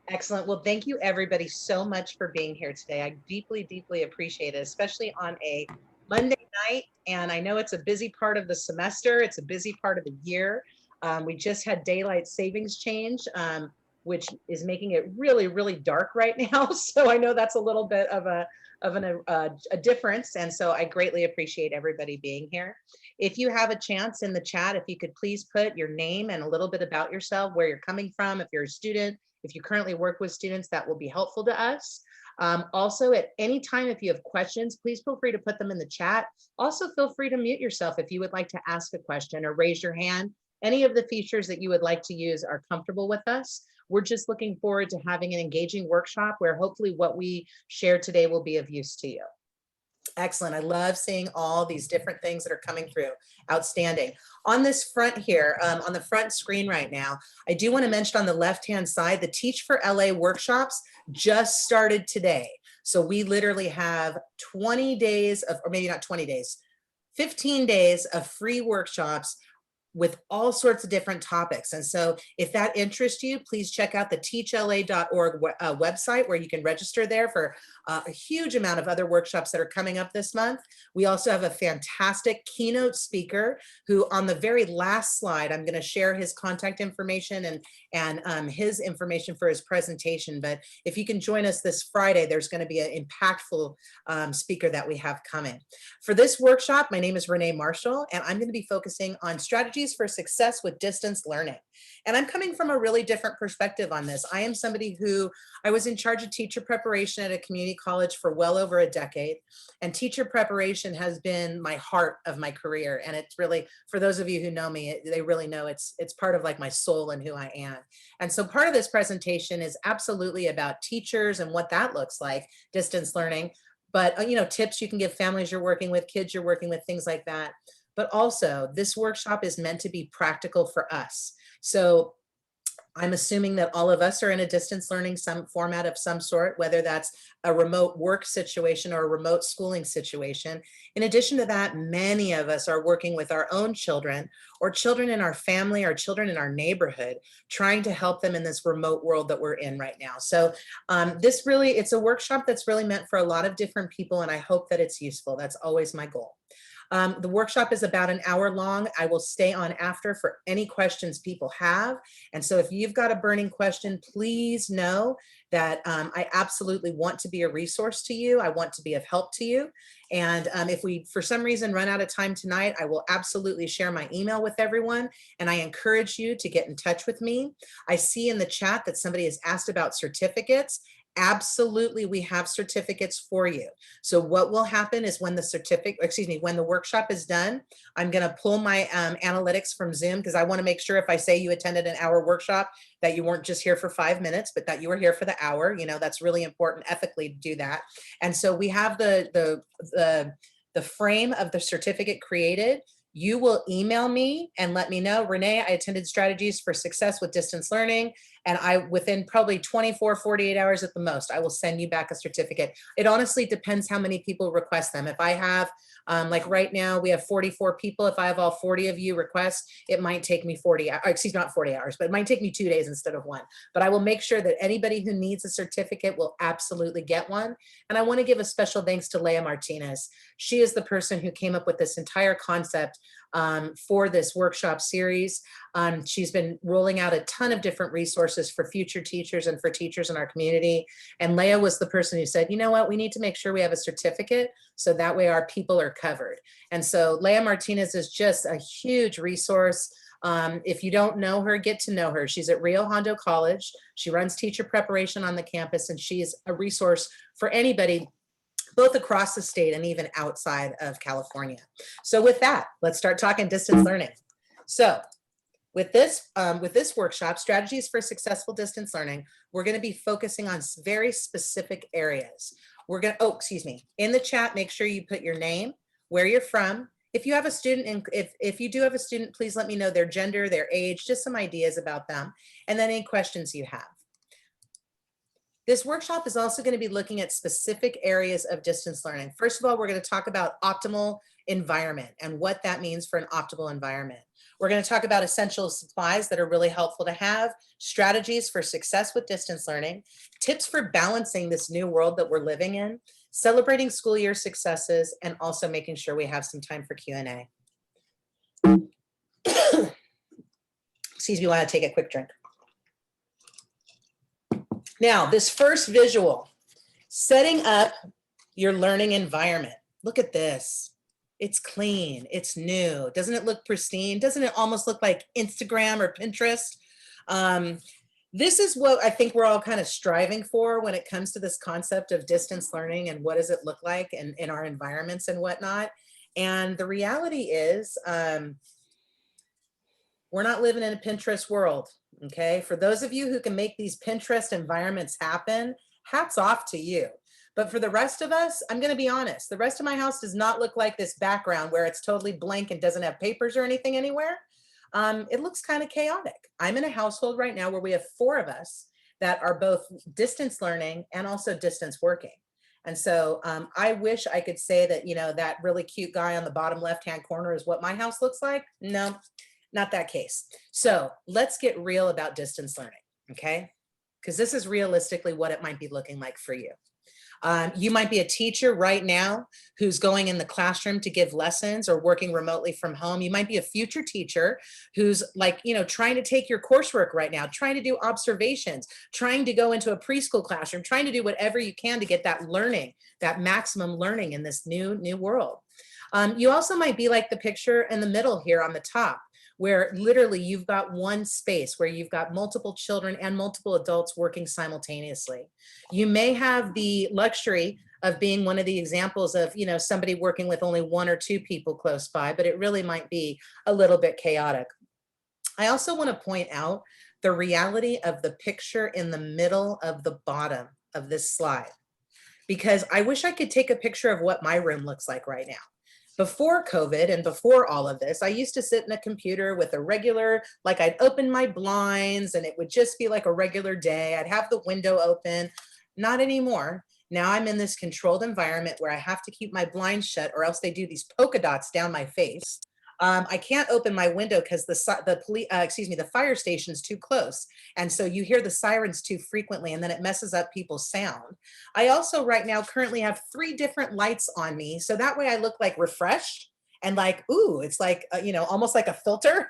Excellent. Well, thank you everybody so much for being here today. I deeply, deeply appreciate it, especially on a Monday night. And I know it's a busy part of the semester. It's a busy part of the year. We just had daylight savings change, which is making it really, really dark right now. So I know that's a little bit of a difference. And so I greatly appreciate everybody being here. If you have a chance in the chat, if you could please put your name and a little bit about yourself, where you're coming from, if you're a student, if you currently work with students, that will be helpful to us. Also, at any time, if you have questions, please feel free to put them in the chat. Also, feel free to mute yourself if you would like to ask a question or raise your hand. Any of the features that you would like to use are comfortable with us. We're just looking forward to having an engaging workshop where hopefully what we share today will be of use to you. Excellent. I love seeing all these different things that are coming through. Outstanding. On this front here, on the front screen right now, I do want to mention on the left-hand side, the Teach for LA workshops just started today. So we literally have 20 days of, or maybe not 20 days, 15 days of free workshops with all sorts of different topics. And so if that interests you, please check out the teachla.org website where you can register there for a huge amount of other workshops that are coming up this month. We also have a fantastic keynote speaker who on the very last slide, I'm going to share his contact information and his information for his presentation. But if you can join us this Friday, there's going to be an impactful speaker that we have coming. For this workshop, my name is Renee Marshall, and I'm going to be focusing on strategies for success with distance learning. And I'm coming from a really different perspective on this. I am somebody who, I was in charge of teacher preparation at a community college for well over a decade. And teacher preparation has been my heart of my career. And it's really, for those of you who know me, they really know it's part of like my soul and who I am. And so part of this presentation is absolutely about teachers and what that looks like, distance learning. But, you know, tips you can give families you're working with, kids you're working with, things like that. But also this workshop is meant to be practical for us. So I'm assuming that all of us are in a distance learning some format of some sort, whether that's a remote work situation or a remote schooling situation. In addition to that, many of us are working with our own children or children in our family or children in our neighborhood, trying to help them in this remote world that we're in right now. So it's a workshop that's really meant for a lot of different people, and I hope that it's useful. That's always my goal. The workshop is about an hour long. I will stay on after for any questions people have. And so if you've got a burning question, please know that I absolutely want to be a resource to you. I want to be of help to you. And if we, for some reason, run out of time tonight, I will absolutely share my email with everyone. And I encourage you to get in touch with me. I see in the chat that somebody has asked about certificates. Absolutely, we have certificates for you. So what will happen is when the workshop is done, I'm going to pull my analytics from Zoom, because I want to make sure if I say you attended an hour workshop that you weren't just here for 5 minutes, but that you were here for the hour. You know, that's really important ethically to do that. And so we have the frame of the certificate created. You will email me and let me know, Renee, I attended strategies for success with distance learning. And within probably 24, 48 hours at the most, I will send you back a certificate. It honestly depends how many people request them. If I have, like right now, we have 44 people. If I have all 40 of you request, it might take me not 40 hours, but it might take me 2 days instead of 1. But I will make sure that anybody who needs a certificate will absolutely get one. And I want to give a special thanks to Leah Martinez. She is the person who came up with this entire concept for this workshop series. She's been rolling out a ton of different resources for future teachers and for teachers in our community. And Leah was the person who said, you know what, we need to make sure we have a certificate so that way our people are covered. And so Leah Martinez is just a huge resource. If you don't know her, get to know her. She's at Rio Hondo College. She runs teacher preparation on the campus, and she's a resource for anybody both across the state and even outside of California. So with that, let's start talking distance learning. So with this workshop, Strategies for Successful Distance Learning, we're going to be focusing on very specific areas. We're going to, in the chat, make sure you put your name, where you're from. If you have a student, and if you do have a student, please let me know their gender, their age, just some ideas about them, and then any questions you have. This workshop is also going to be looking at specific areas of distance learning. First of all, we're going to talk about optimal environment and what that means for an optimal environment. We're going to talk about essential supplies that are really helpful to have, strategies for success with distance learning, tips for balancing this new world that we're living in, celebrating school year successes, and also making sure we have some time for Q&A. Excuse me while I take a quick drink. Now, this first visual, setting up your learning environment. Look at this. It's clean, it's new. Doesn't it look pristine? Doesn't it almost look like Instagram or Pinterest? This is what I think we're all kind of striving for when it comes to this concept of distance learning and what does it look like in our environments and whatnot. And the reality is, we're not living in a Pinterest world, okay? For those of you who can make these Pinterest environments happen, hats off to you. But for the rest of us, I'm gonna be honest, the rest of my house does not look like this background where it's totally blank and doesn't have papers or anything anywhere. It looks kind of chaotic. I'm in a household right now where we have 4 of us that are both distance learning and also distance working. And so I wish I could say that, you know, that really cute guy on the bottom left-hand corner is what my house looks like. No, not that case. So let's get real about distance learning, okay? Because this is realistically what it might be looking like for you. You might be a teacher right now who's going in the classroom to give lessons or working remotely from home. You might be a future teacher who's like, you know, trying to take your coursework right now, trying to do observations, trying to go into a preschool classroom, trying to do whatever you can to get that learning, that maximum learning in this new world. You also might be like the picture in the middle here on the top, where literally you've got one space where you've got multiple children and multiple adults working simultaneously. You may have the luxury of being one of the examples of, you know, somebody working with only 1 or 2 people close by, but it really might be a little bit chaotic. I also want to point out the reality of the picture in the middle of the bottom of this slide, because I wish I could take a picture of what my room looks like right now. Before COVID and before all of this, I used to sit in a computer with a regular, like I'd open my blinds and it would just be like a regular day. I'd have the window open. Not anymore. Now I'm in this controlled environment where I have to keep my blinds shut or else they do these polka dots down my face. I can't open my window because the fire station's too close. And so you hear the sirens too frequently and then it messes up people's sound. I also right now currently have 3 different lights on me. So that way I look like refreshed and like, ooh, it's like, you know, almost like a filter.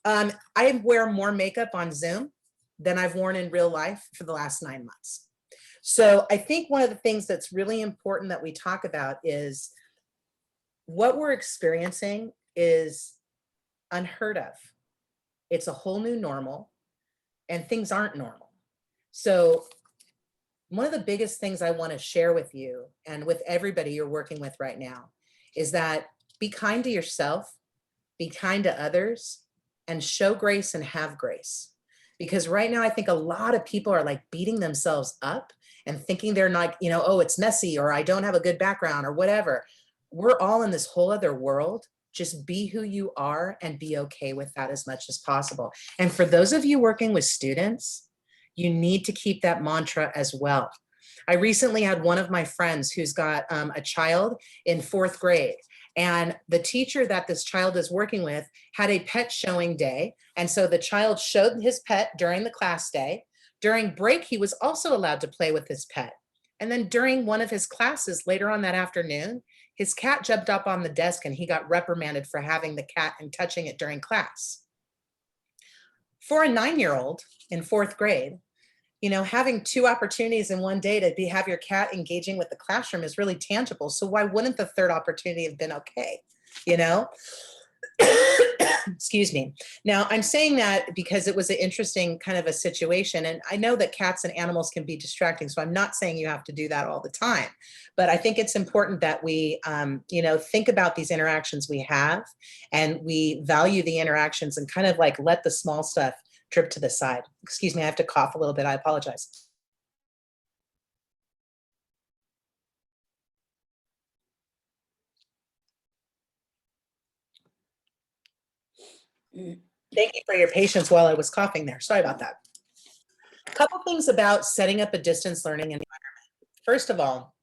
I wear more makeup on Zoom than I've worn in real life for the last 9 months. So I think one of the things that's really important that we talk about is what we're experiencing is unheard of. It's a whole new normal and things aren't normal. So one of the biggest things I want to share with you and with everybody you're working with right now is that be kind to yourself, be kind to others, and show grace and have grace. Because right now I think a lot of people are like beating themselves up and thinking they're not, you know, oh, it's messy or I don't have a good background or whatever. We're all in this whole other world. Just be who you are and be okay with that as much as possible. And for those of you working with students, you need to keep that mantra as well. I recently had one of my friends who's got a child in 4th grade. And the teacher that this child is working with had a pet showing day. And so the child showed his pet during the class day. During break, he was also allowed to play with his pet. And then during one of his classes later on that afternoon, his cat jumped up on the desk and he got reprimanded for having the cat and touching it during class. For a 9-year-old in 4th grade, you know, having 2 opportunities in one day to have your cat engaging with the classroom is really tangible. So why wouldn't the 3rd opportunity have been okay? You know? Excuse me. Now I'm saying that because it was an interesting kind of a situation. And I know that cats and animals can be distracting. So I'm not saying you have to do that all the time, but I think it's important that we, you know, think about these interactions we have and we value the interactions and kind of like let the small stuff drip to the side. Excuse me, I have to cough a little bit. I apologize. Thank you for your patience while I was coughing there. Sorry about that. couple things about setting up a distance learning environment. First of all,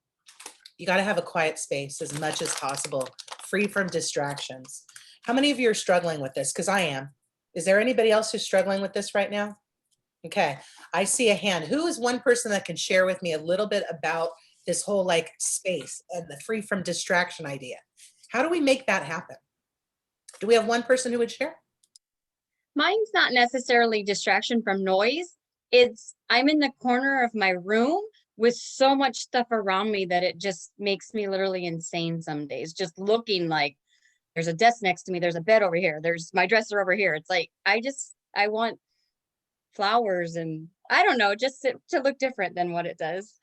you got to have a quiet space as much as possible, free from distractions. How many of you are struggling with this? Because I am. Is there anybody else who's struggling with this right now? Okay, I see a hand. Who is one person that can share with me a little bit about this whole like space and the free from distraction idea? How do we make that happen? Do we have one person who would share? Mine's not necessarily distraction from noise. I'm in the corner of my room with so much stuff around me that it just makes me literally insane some days. Just looking like there's a desk next to me, there's a bed over here, there's my dresser over here. It's like I want flowers and I don't know, just to look different than what it does.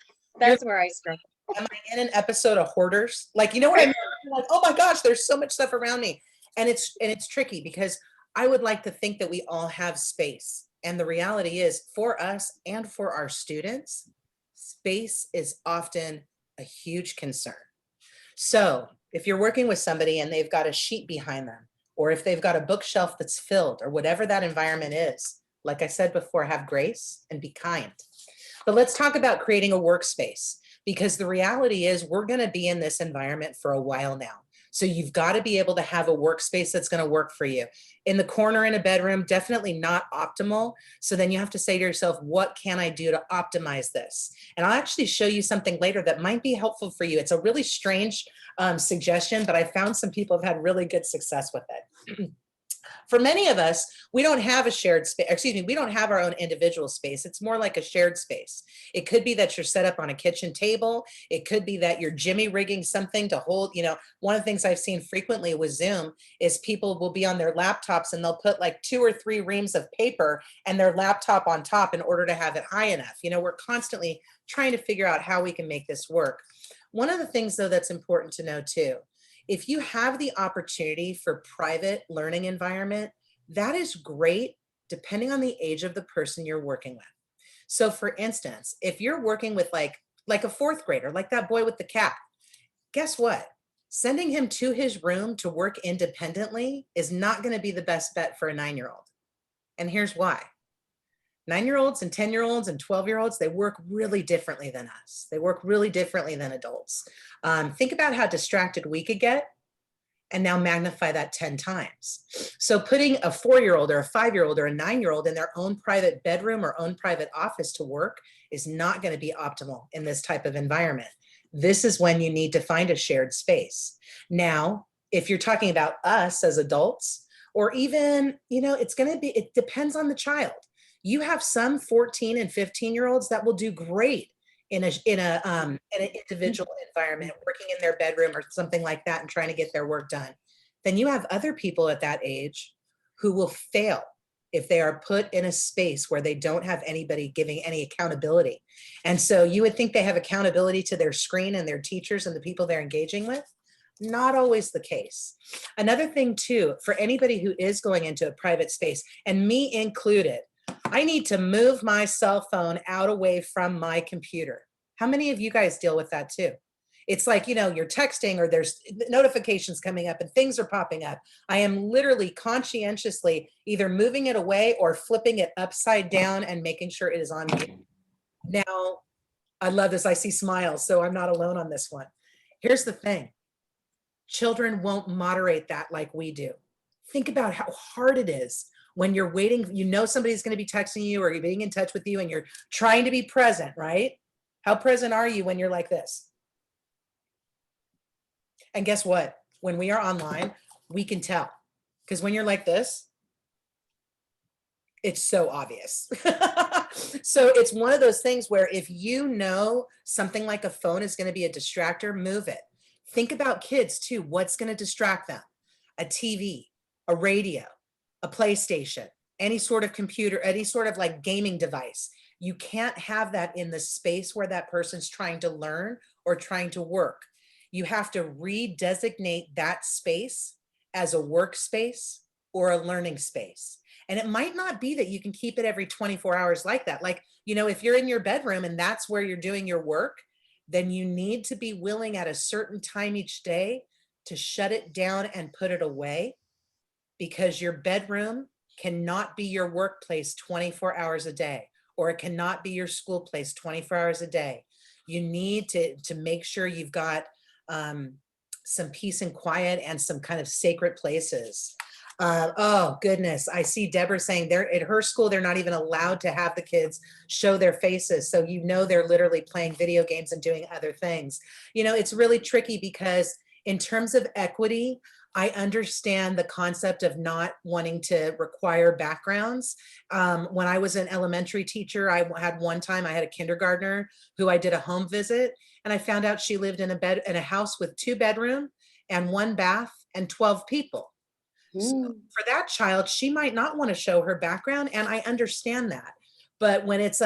You're, That's where I struggle. am I in an episode of Hoarders? Like, you know what I mean? Like, oh my gosh, there's so much stuff around me. And it's tricky because I would like to think that we all have space. And the reality is for us and for our students, space is often a huge concern. So if you're working with somebody and they've got a sheet behind them, or if they've got a bookshelf that's filled, or whatever that environment is, like I said before, have grace and be kind. But let's talk about creating a workspace, because the reality is we're going to be in this environment for a while now. So you've got to be able to have a workspace that's going to work for you. In the corner in a bedroom, definitely not optimal. So then you have to say to yourself, what can I do to optimize this? And I'll actually show you something later that might be helpful for you. It's a really strange suggestion, but I found some people have had really good success with it. For many of us, we don't have a shared space, excuse me, we don't have our own individual space. It's more like a shared space. It could be that you're set up on a kitchen table. It could be that you're jimmy rigging something to hold, you know, one of the things I've seen frequently with Zoom is people will be on their laptops and they'll put like 2 or 3 reams of paper and their laptop on top in order to have it high enough. You know, we're constantly trying to figure out how we can make this work. One of the things though that's important to know too, if you have the opportunity for private learning environment, that is great depending on the age of the person you're working with. So for instance, if you're working with like a 4th grader, like that boy with the cap, guess what? Sending him to his room to work independently is not going to be the best bet for a 9-year-old. And here's why. 9-year-olds and 10-year-olds and 12-year-olds, they work really differently than us. They work really differently than adults. Think about how distracted we could get and now magnify that 10 times. So putting a 4-year-old or a 5-year-old or a 9-year-old in their own private bedroom or own private office to work is not going to be optimal in this type of environment. This is when you need to find a shared space. Now, if you're talking about us as adults, or even, you know, it depends on the child. You have some 14 and 15-year-olds that will do great in an individual environment, working in their bedroom or something like that and trying to get their work done. Then you have other people at that age who will fail if they are put in a space where they don't have anybody giving any accountability. And so you would think they have accountability to their screen and their teachers and the people they're engaging with. Not always the case. Another thing too, for anybody who is going into a private space, and me included, I need to move my cell phone out away from my computer. How many of you guys deal with that too? It's like, you know, you're texting or there's notifications coming up and things are popping up. I am literally conscientiously either moving it away or flipping it upside down and making sure it is on mute. Now, I love this. I see smiles, so I'm not alone on this one. Here's the thing. Children won't moderate that like we do. Think about how hard it is when you're waiting, you know somebody's going to be texting you or you're being in touch with you and you're trying to be present, right? How present are you when you're like this? And guess what? When we are online, we can tell. Because when you're like this, it's so obvious. So it's one of those things where if you know something like a phone is going to be a distractor, move it. Think about kids too. What's going to distract them? A TV, a radio, a PlayStation, any sort of computer, any sort of like gaming device. You can't have that in the space where that person's trying to learn or trying to work. You have to redesignate that space as a workspace or a learning space. And it might not be that you can keep it every 24 hours like that. Like, you know, if you're in your bedroom and that's where you're doing your work, then you need to be willing at a certain time each day to shut it down and put it away, because your bedroom cannot be your workplace 24 hours a day, or it cannot be your school place 24 hours a day. You need to make sure you've got some peace and quiet and some kind of sacred places. Oh goodness, I see Deborah saying they're at her school, they're not even allowed to have the kids show their faces. So they're literally playing video games and doing other things. It's really tricky because in terms of equity, I understand the concept of not wanting to require backgrounds. When I was an elementary teacher, I had a kindergartner who I did a home visit, and I found out she lived in a house with 2 bedrooms and 1 bath and 12 people. So for that child, she might not want to show her background, and I understand that. But when it's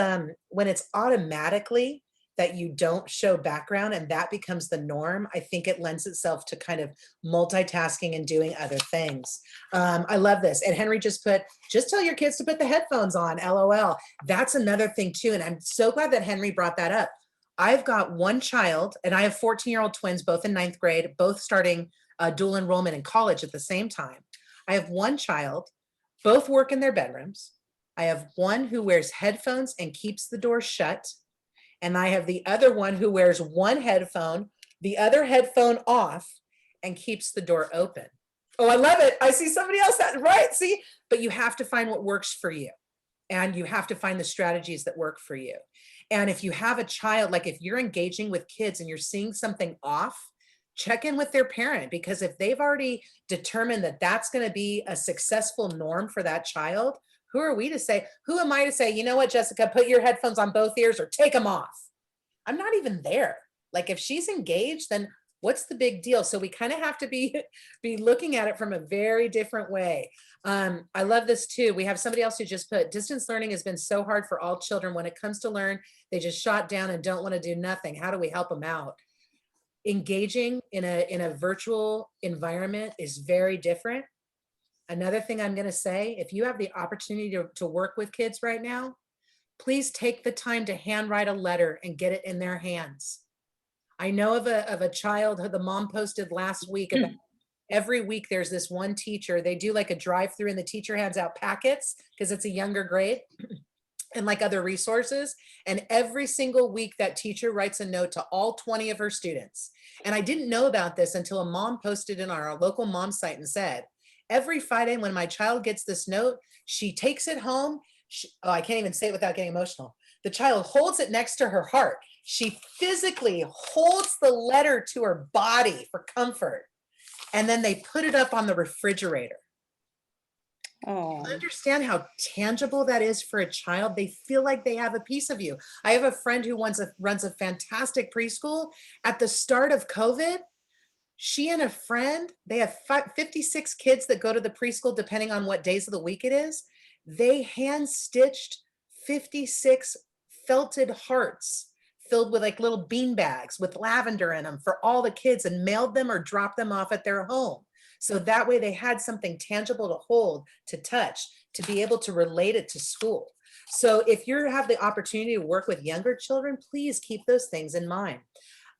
automatically that you don't show background and that becomes the norm, I think it lends itself to kind of multitasking and doing other things. I love this. And Henry just tell your kids to put the headphones on, LOL. That's another thing too. And I'm so glad that Henry brought that up. I've got one child, and I have 14-year-old twins, both in 9th grade, both starting dual enrollment in college at the same time. I have one child, both work in their bedrooms. I have one who wears headphones and keeps the door shut. And I have the other one who wears one headphone, the other headphone off, and keeps the door open. Oh, I love it. I see somebody else that, right? See, but you have to find what works for you. And you have to find the strategies that work for you. And if you have a child, like if you're engaging with kids and you're seeing something off, check in with their parent, because if they've already determined that that's going to be a successful norm for that child, who are we to say, who am I to say, you know what, Jessica, put your headphones on both ears or take them off? I'm not even there. Like if she's engaged, then what's the big deal? So we kind of have to be looking at it from a very different way. I love this too. We have somebody else who just put, distance learning has been so hard for all children. When it comes to learn, they just shut down and don't want to do nothing. How do we help them out? Engaging in a virtual environment is very different. Another thing I'm going to say, if you have the opportunity to work with kids right now, please take the time to handwrite a letter and get it in their hands. I know of a child, the mom posted last week about every week there's this one teacher, they do like a drive-through and the teacher hands out packets because it's a younger grade and like other resources. And every single week that teacher writes a note to all 20 of her students. And I didn't know about this until a mom posted in our local mom site and said, every Friday when my child gets this note, she takes it home. I can't even say it without getting emotional. The child holds it next to her heart. She physically holds the letter to her body for comfort. And then they put it up on the refrigerator. Oh. Understand how tangible that is for a child. They feel like they have a piece of you. I have a friend who runs a fantastic preschool. At the start of COVID, she and a friend, they have 56 kids that go to the preschool, depending on what days of the week it is. They hand stitched 56 felted hearts filled with like little bean bags with lavender in them for all the kids, and mailed them or dropped them off at their home. So that way they had something tangible to hold, to touch, to be able to relate it to school. So if you have the opportunity to work with younger children, please keep those things in mind.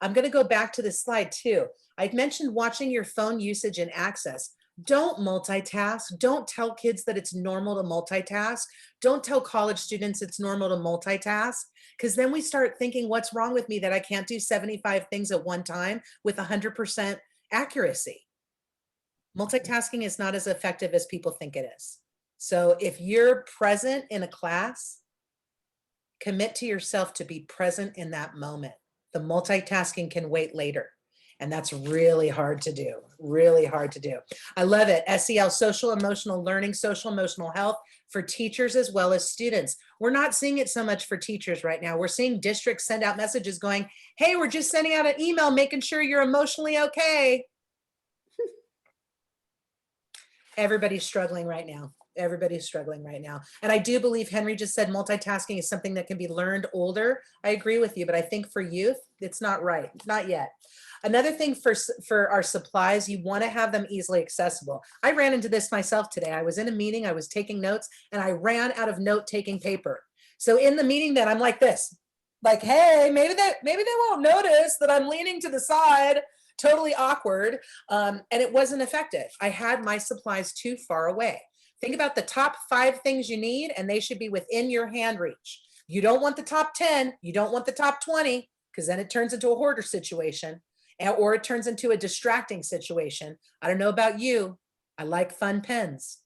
I'm going to go back to this slide too. I mentioned watching your phone usage and access. Don't multitask. Don't tell kids that it's normal to multitask. Don't tell college students it's normal to multitask, because then we start thinking, what's wrong with me that I can't do 75 things at one time with 100% accuracy? Multitasking is not as effective as people think it is. So if you're present in a class, commit to yourself to be present in that moment. The multitasking can wait later. And that's really hard to do, really hard to do. I love it. SEL, social emotional learning, social emotional health for teachers as well as students. We're not seeing it so much for teachers right now. We're seeing districts send out messages going, hey, we're just sending out an email, making sure you're emotionally okay. Everybody's struggling right now. Everybody's struggling right now. And I do believe Henry just said multitasking is something that can be learned older. I agree with you, but I think for youth, it's not right. Not yet. Another thing for our supplies, you want to have them easily accessible. I ran into this myself today. I was in a meeting, I was taking notes, and I ran out of note-taking paper. So in the meeting then I'm like this, like, hey, maybe they won't notice that I'm leaning to the side, totally awkward. And it wasn't effective. I had my supplies too far away. Think about the top 5 things you need, and they should be within your hand reach. You don't want the top 10, you don't want the top 20, because then it turns into a hoarder situation, or it turns into a distracting situation. I don't know about you. I like fun pens.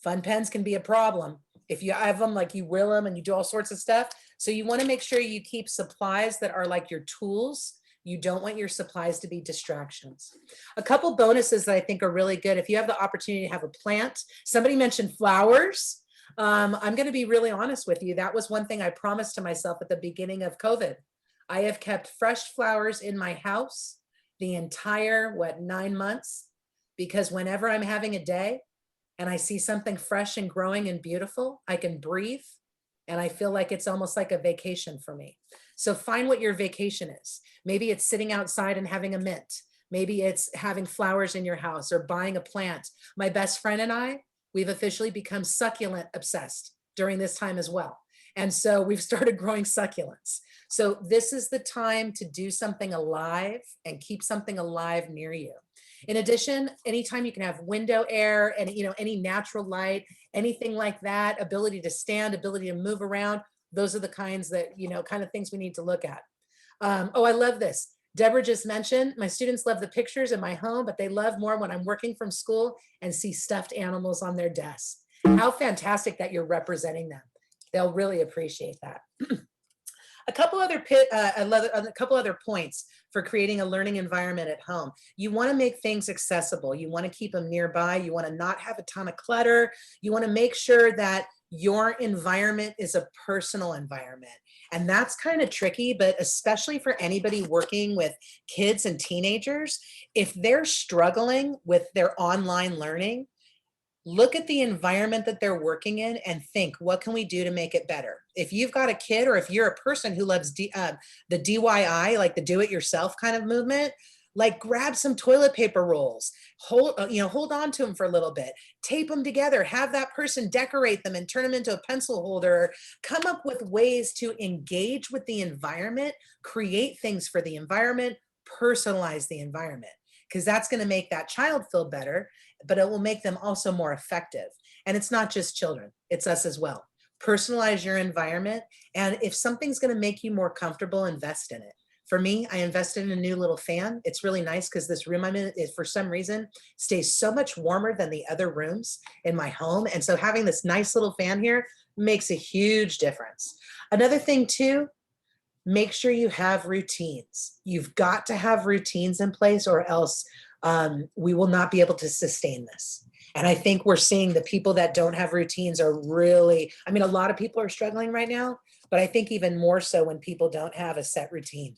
Fun pens can be a problem. If you have them, like you will them and you do all sorts of stuff. So you want to make sure you keep supplies that are like your tools. You don't want your supplies to be distractions. A couple bonuses that I think are really good. If you have the opportunity to have a plant, somebody mentioned flowers. I'm going to be really honest with you. That was one thing I promised to myself at the beginning of COVID. I have kept fresh flowers in my house the entire, 9 months, because whenever I'm having a day and I see something fresh and growing and beautiful, I can breathe, and I feel like it's almost like a vacation for me. So find what your vacation is. Maybe it's sitting outside and having a mint. Maybe it's having flowers in your house or buying a plant. My best friend and I, we've officially become succulent obsessed during this time as well. And so we've started growing succulents. So this is the time to do something alive and keep something alive near you. In addition, anytime you can have window air and any natural light, anything like that, ability to stand, ability to move around, those are the kinds that, kind of things we need to look at. Oh, I love this. Deborah just mentioned, my students love the pictures in my home, but they love more when I'm working from school and see stuffed animals on their desks. How fantastic that you're representing them. They'll really appreciate that. A couple other points for creating a learning environment at home. You want to make things accessible. You want to keep them nearby. You want to not have a ton of clutter. You want to make sure that your environment is a personal environment. And that's kind of tricky, but especially for anybody working with kids and teenagers, if they're struggling with their online learning, look at the environment that they're working in and think, what can we do to make it better? If you've got a kid, or if you're a person who loves the DIY, like the do-it-yourself kind of movement, like grab some toilet paper rolls, hold on to them for a little bit, tape them together, have that person decorate them and turn them into a pencil holder, come up with ways to engage with the environment, create things for the environment, personalize the environment, because that's going to make that child feel better, but it will make them also more effective. And it's not just children, it's us as well. Personalize your environment. And if something's going to make you more comfortable, invest in it. For me, I invested in a new little fan. It's really nice because this room I'm in, is, for some reason, stays so much warmer than the other rooms in my home. And so having this nice little fan here makes a huge difference. Another thing too, make sure you have routines. You've got to have routines in place, or else we will not be able to sustain this. And I think we're seeing the people that don't have routines are really, a lot of people are struggling right now, but I think even more so when people don't have a set routine.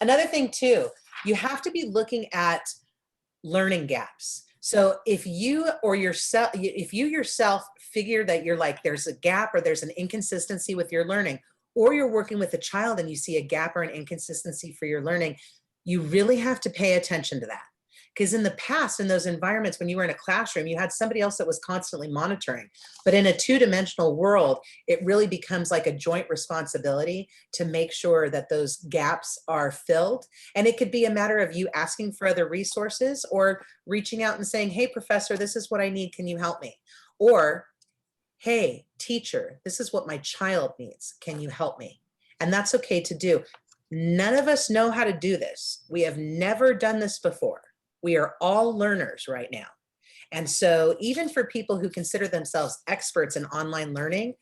Another thing too, you have to be looking at learning gaps. So if you yourself figure that you're like, there's a gap or there's an inconsistency with your learning, or you're working with a child and you see a gap or an inconsistency for your learning, you really have to pay attention to that. Because in the past, in those environments, when you were in a classroom, you had somebody else that was constantly monitoring. But in a two-dimensional world, it really becomes like a joint responsibility to make sure that those gaps are filled. And it could be a matter of you asking for other resources, or reaching out and saying, hey, professor, this is what I need. Can you help me? Or, hey, teacher, this is what my child needs. Can you help me? And that's okay to do. None of us know how to do this. We have never done this before. We are all learners right now. And so even for people who consider themselves experts in online learning,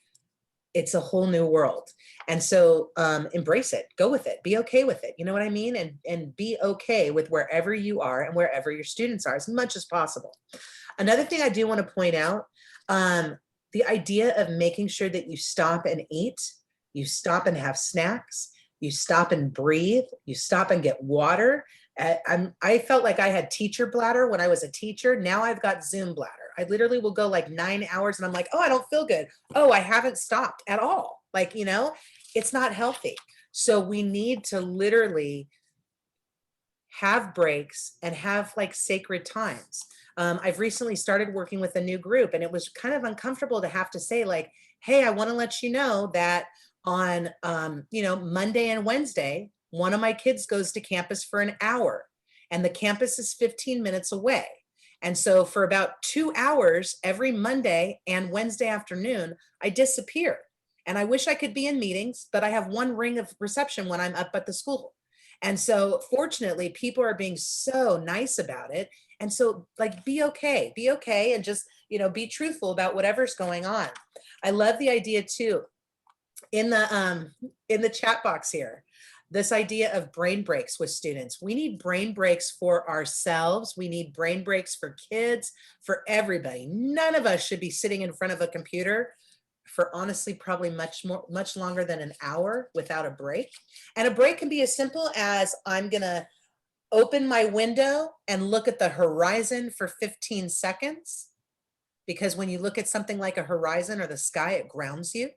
it's a whole new world. And so embrace it, go with it, be okay with it. You know what I mean? And be okay with wherever you are and wherever your students are as much as possible. Another thing I do want to point out, the idea of making sure that you stop and eat, you stop and have snacks, you stop and breathe, you stop and get water. I felt like I had teacher bladder when I was a teacher. Now I've got Zoom bladder. I literally will go like 9 hours and I'm like, oh, I don't feel good. Oh, I haven't stopped at all. Like, it's not healthy. So we need to literally have breaks and have like sacred times. I've recently started working with a new group, and it was kind of uncomfortable to have to say like, hey, I want to let you know that on, Monday and Wednesday, one of my kids goes to campus for an hour, and the campus is 15 minutes away. And so for about 2 hours every Monday and Wednesday afternoon, I disappear. And I wish I could be in meetings, but I have one ring of reception when I'm up at the school. And so fortunately, people are being so nice about it. And so like, be okay. And just, be truthful about whatever's going on. I love the idea too, in the chat box here, this idea of brain breaks with students. We need brain breaks for ourselves. We need brain breaks for kids, for everybody. None of us should be sitting in front of a computer for honestly probably much longer than an hour without a break. And a break can be as simple as I'm gonna open my window and look at the horizon for 15 seconds, because when you look at something like a horizon or the sky, it grounds you.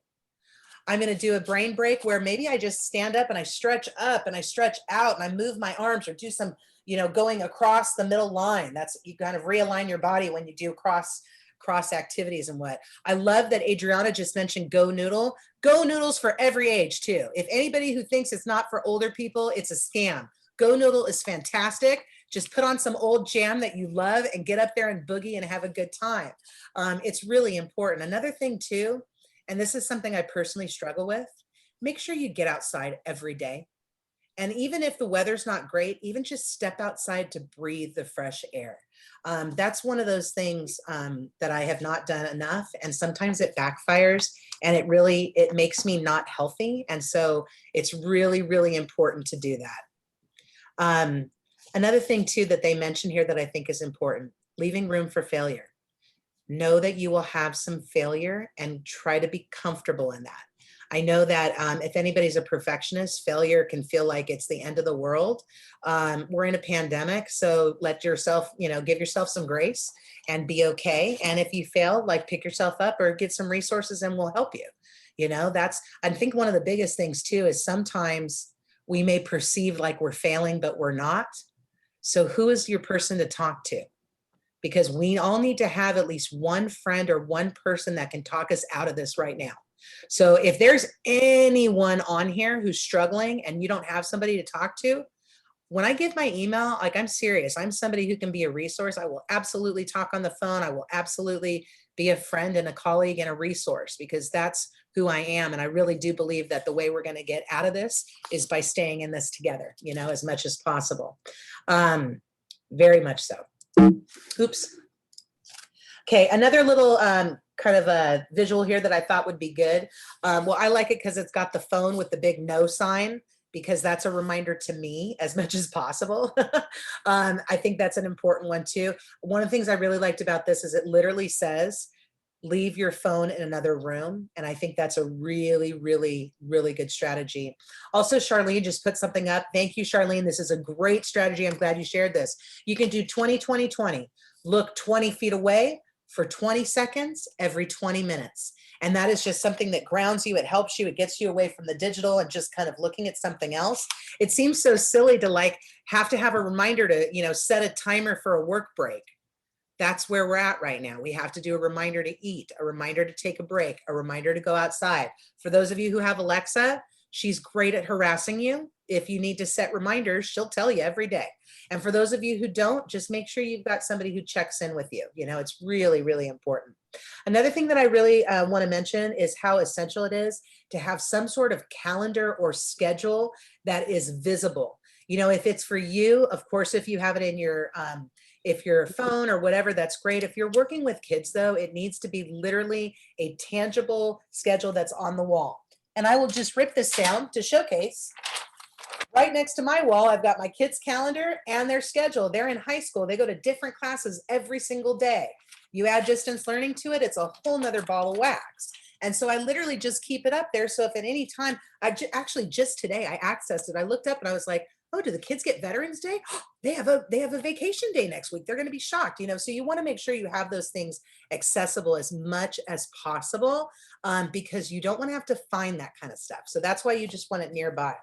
I'm going to do a brain break where maybe I just stand up and I stretch up and I stretch out and I move my arms, or do some, going across the middle line. That's, you kind of realign your body when you do cross activities. And what I love that Adriana just mentioned, Go Noodles for every age too. If anybody who thinks it's not for older people, it's a scam. Go Noodle is fantastic. Just put on some old jam that you love and get up there and boogie and have a good time. It's really important. Another thing too, and this is something I personally struggle with, make sure you get outside every day. And even if the weather's not great, even just step outside to breathe the fresh air. That's one of those things that I have not done enough. And sometimes it backfires and it makes me not healthy. And so it's really, really important to do that. Another thing too that they mentioned here that I think is important, leaving room for failure. Know that you will have some failure and try to be comfortable in that. I know that if anybody's a perfectionist, failure can feel like it's the end of the world. We're in a pandemic, so let yourself, give yourself some grace and be okay. And if you fail, like, pick yourself up or get some resources and we'll help you. That's, I think one of the biggest things too is sometimes we may perceive like we're failing, but we're not. So who is your person to talk to? Because we all need to have at least one friend or one person that can talk us out of this right now. So if there's anyone on here who's struggling and you don't have somebody to talk to, when I give my email, like, I'm serious. I'm somebody who can be a resource. I will absolutely talk on the phone. I will absolutely be a friend and a colleague and a resource, because that's who I am. And I really do believe that the way we're going to get out of this is by staying in this together, as much as possible. Very much so. Oops. Okay, another little kind of a visual here that I thought would be good. Well, I like it because it's got the phone with the big no sign, because that's a reminder to me as much as possible. I think that's an important one too. One of the things I really liked about this is it literally says, leave your phone in another room. And I think that's a really, really, really good strategy. Also, Charlene just put something up. Thank you, Charlene. This is a great strategy. I'm glad you shared this. You can do 20, 20, 20. Look 20 feet away for 20 seconds every 20 minutes. And that is just something that grounds you. It helps you. It gets you away from the digital and just kind of looking at something else. It seems so silly to have to have a reminder to, set a timer for a work break. That's where we're at right now. We have to do a reminder to eat, a reminder to take a break, a reminder to go outside. For those of you who have Alexa, she's great at harassing you. If you need to set reminders, she'll tell you every day. And for those of you who don't, just make sure you've got somebody who checks in with you. It's really, really important. Another thing that I really want to mention is how essential it is to have some sort of calendar or schedule that is visible. If it's for you, of course, if you have it in your if your phone or whatever, that's great. If you're working with kids, though, it needs to be literally a tangible schedule that's on the wall. And I will just rip this down to showcase. Right next to my wall, I've got my kids' calendar and their schedule. They're in high school. They go to different classes every single day. You add distance learning to it, it's a whole nother ball of wax. And so I literally just keep it up there. So if at any time, actually just today, I accessed it. I looked up and I was like, oh, do the kids get Veterans Day? They have a vacation day next week. They're going to be shocked, so you want to make sure you have those things accessible as much as possible, because you don't want to have to find that kind of stuff. So that's why you just want it nearby.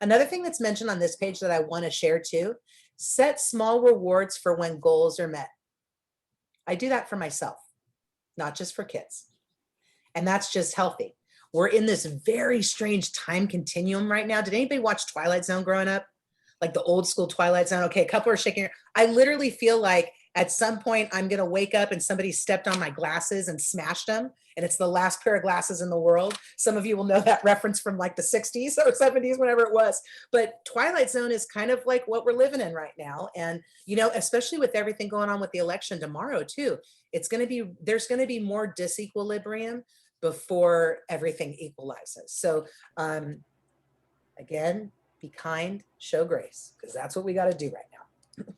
Another thing that's mentioned on this page that I want to share too, set small rewards for when goals are met. I do that for myself, not just for kids. And that's just healthy. We're in this very strange time continuum right now. Did anybody watch Twilight Zone growing up? Like the old school Twilight Zone? Okay, a couple are shaking. I literally feel like at some point I'm going to wake up and somebody stepped on my glasses and smashed them. and it's the last pair of glasses in the world. Some of you will know that reference from like the 60s or 70s, whenever it was. But Twilight Zone is kind of like what we're living in right now. And, you know, especially with everything going on with the election tomorrow too, there's going to be more disequilibrium before everything equalizes. So again, be kind, show grace, because that's what we got to do right now.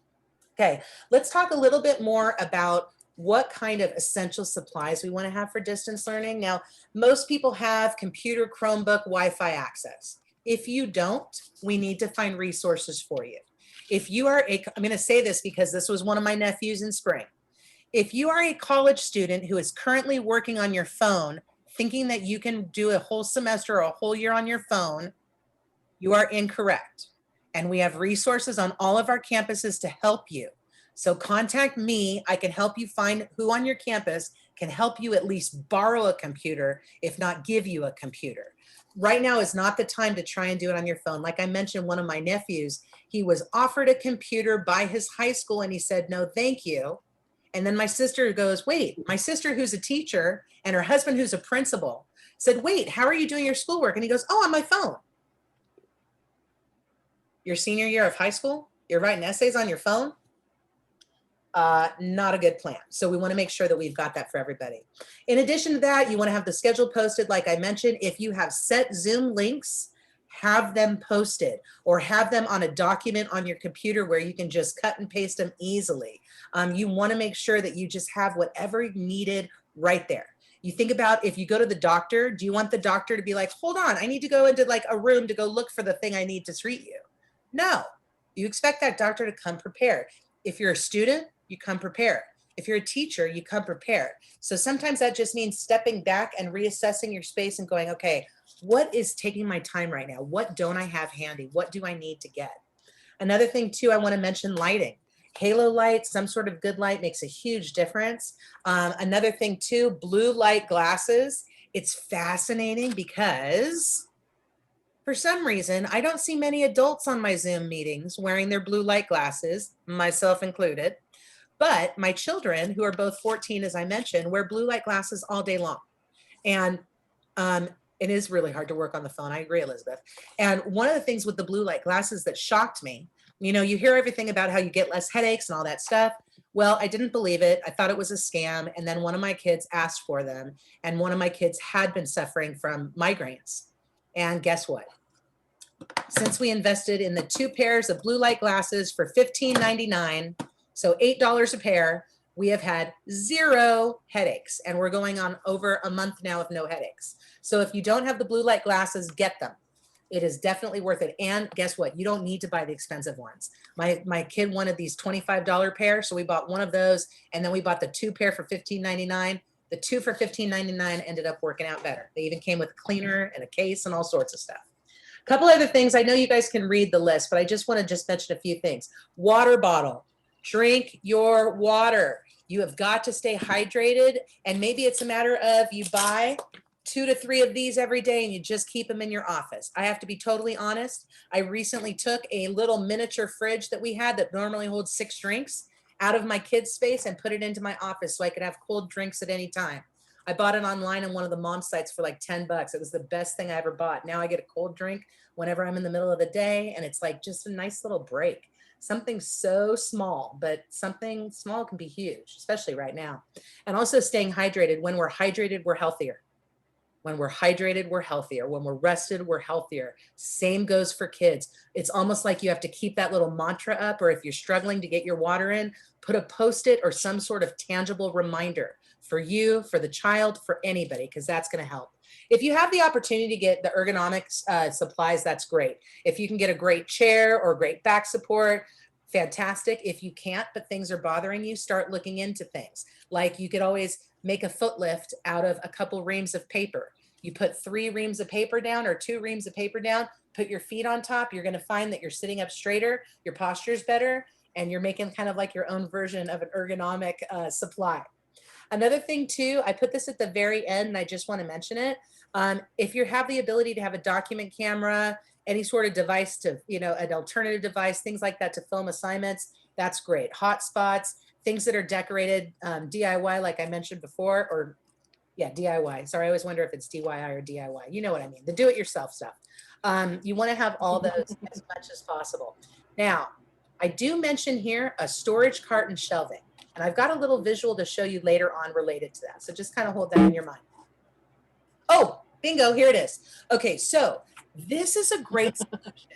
Okay, let's talk a little bit more about what kind of essential supplies we want to have for distance learning. Now, most people have computer, Chromebook, Wi-Fi access. If you don't, we need to find resources for you. If you are I'm going to say this because this was one of my nephews in spring. If you are a college student who is currently working on your phone, thinking that you can do a whole semester or a whole year on your phone, you are incorrect. And we have resources on all of our campuses to help you. So contact me. I can help you find who on your campus can help you at least borrow a computer, if not give you a computer. Right now is not the time to try and do it on your phone. Like I mentioned, one of my nephews, he was offered a computer by his high school and he said, no, thank you. And then my sister goes, wait, my sister who's a teacher and her husband who's a principal said, wait, how are you doing your schoolwork? And he goes, oh, on my phone. Your senior year of high school, you're writing essays on your phone? Not a good plan. So we want to make sure that we've got that for everybody. In addition to that, you want to have the schedule posted. Like I mentioned, if you have set Zoom links, have them posted or have them on a document on your computer where you can just cut and paste them easily. You want to make sure that you just have whatever needed right there. You think about if you go to the doctor, do you want the doctor to be like, hold on, I need to go into like a room to go look for the thing I need to treat you? No, you expect that doctor to come prepared. If you're a student, you come prepared. If you're a teacher, you come prepared. So sometimes that just means stepping back and reassessing your space and going, okay, what is taking my time right now? What don't I have handy? What do I need to get? Another thing too, I want to mention lighting. Halo light, some sort of good light makes a huge difference. Another thing too, blue light glasses. It's fascinating because for some reason, I don't see many adults on my Zoom meetings wearing their blue light glasses, myself included. But my children, who are both 14, as I mentioned, wear blue light glasses all day long. And it is really hard to work on the phone. I agree, Elizabeth. And one of the things with the blue light glasses that shocked me, you know, you hear everything about how you get less headaches and all that stuff. Well, I didn't believe it. I thought it was a scam. And then one of my kids asked for them. And one of my kids had been suffering from migraines. And guess what? Since we invested in the 2 pairs of blue light glasses for $15.99, so $8 a pair, we have had 0 headaches. And we're going on over a month now with no headaches. So if you don't have the blue light glasses, get them. It is definitely worth it. And guess what? You don't need to buy the expensive ones. My kid wanted these $25 pair, so we bought one of those, and then we bought the 2 pair for $15.99. The 2 for $15.99 ended up working out better. They even came with a cleaner and a case and all sorts of stuff. A couple other things. I know you guys can read the list, but I just want to mention a few things. Water bottle. Drink your water. You have got to stay hydrated, and maybe it's a matter of you buy 2 to 3 of these every day and you just keep them in your office. I have to be totally honest. I recently took a little miniature fridge that we had that normally holds 6 drinks out of my kids' space and put it into my office so I could have cold drinks at any time. I bought it online on one of the mom sites for like $10. It was the best thing I ever bought. Now I get a cold drink whenever I'm in the middle of the day, and it's like just a nice little break. Something so small, but something small can be huge, especially right now. And also staying hydrated. When we're hydrated, we're healthier. When we're hydrated, we're healthier. When we're rested, we're healthier. Same goes for kids. It's almost like you have to keep that little mantra up, or if you're struggling to get your water in, put a Post-it or some sort of tangible reminder for you, for the child, for anybody, because that's going to help. If you have the opportunity to get the ergonomics supplies, that's great. If you can get a great chair or great back support, fantastic. If you can't, but things are bothering you, start looking into things. Like you could always make a foot lift out of a couple reams of paper. You put 3 reams of paper down or 2 reams of paper down, put your feet on top. You're going to find that you're sitting up straighter, your posture's better, and you're making kind of like your own version of an ergonomic supply. Another thing too, I put this at the very end and I just want to mention it. If you have the ability to have a document camera, any sort of device to, you know, an alternative device, things like that to film assignments, that's great. Hotspots, things that are decorated DIY, like I mentioned before, or Yeah, DIY. Sorry, I always wonder if it's DIY or DIY. You know what I mean, the do-it-yourself stuff. You want to have all those as much as possible. Now, I do mention here a storage cart and shelving, and I've got a little visual to show you later on related to that. So just kind of hold that in your mind. Oh, bingo, here it is. Okay, so this is a great solution.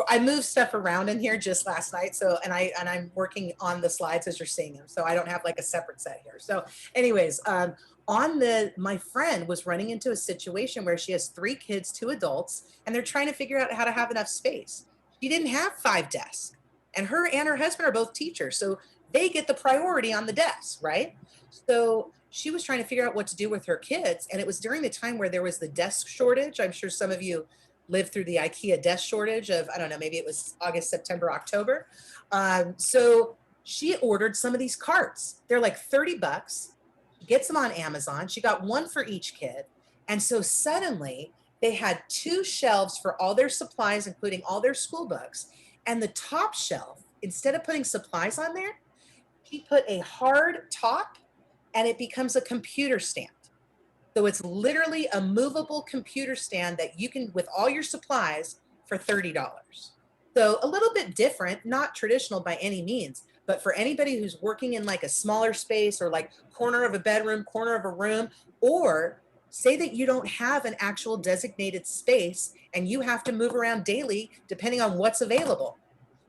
I moved stuff around in here just last night. So, and I'm working on the slides as you're seeing them. So I don't have like a separate set here. So anyways, my friend was running into a situation where she has 3 kids, 2 adults, and they're trying to figure out how to have enough space. She didn't have 5 desks, and her husband are both teachers. So they get the priority on the desks, right? So she was trying to figure out what to do with her kids. And it was during the time where there was the desk shortage. I'm sure some of you lived through the IKEA desk shortage of, I don't know, maybe it was August, September, October. So she ordered some of these carts. They're like $30. She gets them on Amazon. She got one for each kid. And so suddenly they had 2 shelves for all their supplies, including all their school books. And the top shelf, instead of putting supplies on there, she put a hard top, and it becomes a computer stand. So it's literally a movable computer stand that you can, with all your supplies, for $30. So a little bit different, not traditional by any means, but for anybody who's working in like a smaller space or like corner of a bedroom, corner of a room, or say that you don't have an actual designated space and you have to move around daily depending on what's available,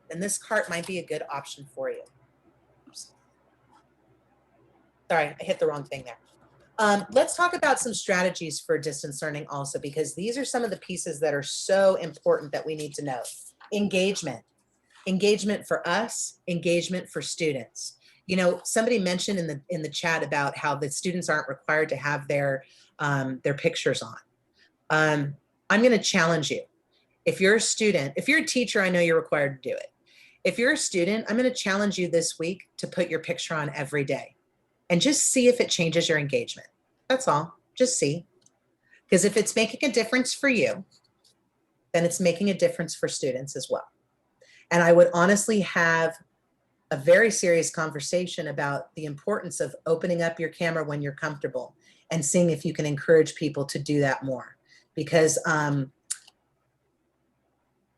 then this cart might be a good option for you. Oops. Sorry, I hit the wrong thing there. Let's talk about some strategies for distance learning also, because these are some of the pieces that are so important that we need to know. Engagement for us, engagement for students. You know, somebody mentioned in the chat about how the students aren't required to have their pictures on. I'm going to challenge you. If you're a student, if you're a teacher, I know you're required to do it. If you're a student, I'm going to challenge you this week to put your picture on every day and just see if it changes your engagement. That's all. Just see. Because if it's making a difference for you, then it's making a difference for students as well. And I would honestly have a very serious conversation about the importance of opening up your camera when you're comfortable and seeing if you can encourage people to do that more. Because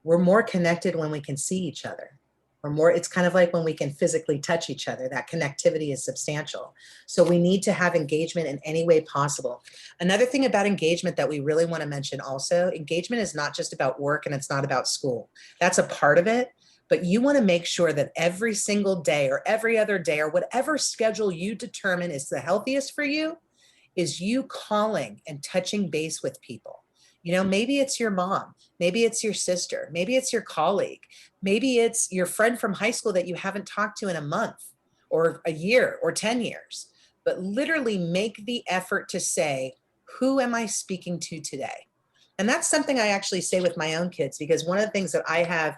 we're more connected when we can see each other. It's kind of like when we can physically touch each other. That connectivity is substantial. So we need to have engagement in any way possible. Another thing about engagement that we really want to mention also, engagement is not just about work and it's not about school. That's a part of it, but you want to make sure that every single day or every other day or whatever schedule you determine is the healthiest for you is you calling and touching base with people. You know, maybe it's your mom, maybe it's your sister, maybe it's your colleague, maybe it's your friend from high school that you haven't talked to in a month or a year or 10 years, but literally make the effort to say, who am I speaking to today? And that's something I actually say with my own kids, because one of the things that I have,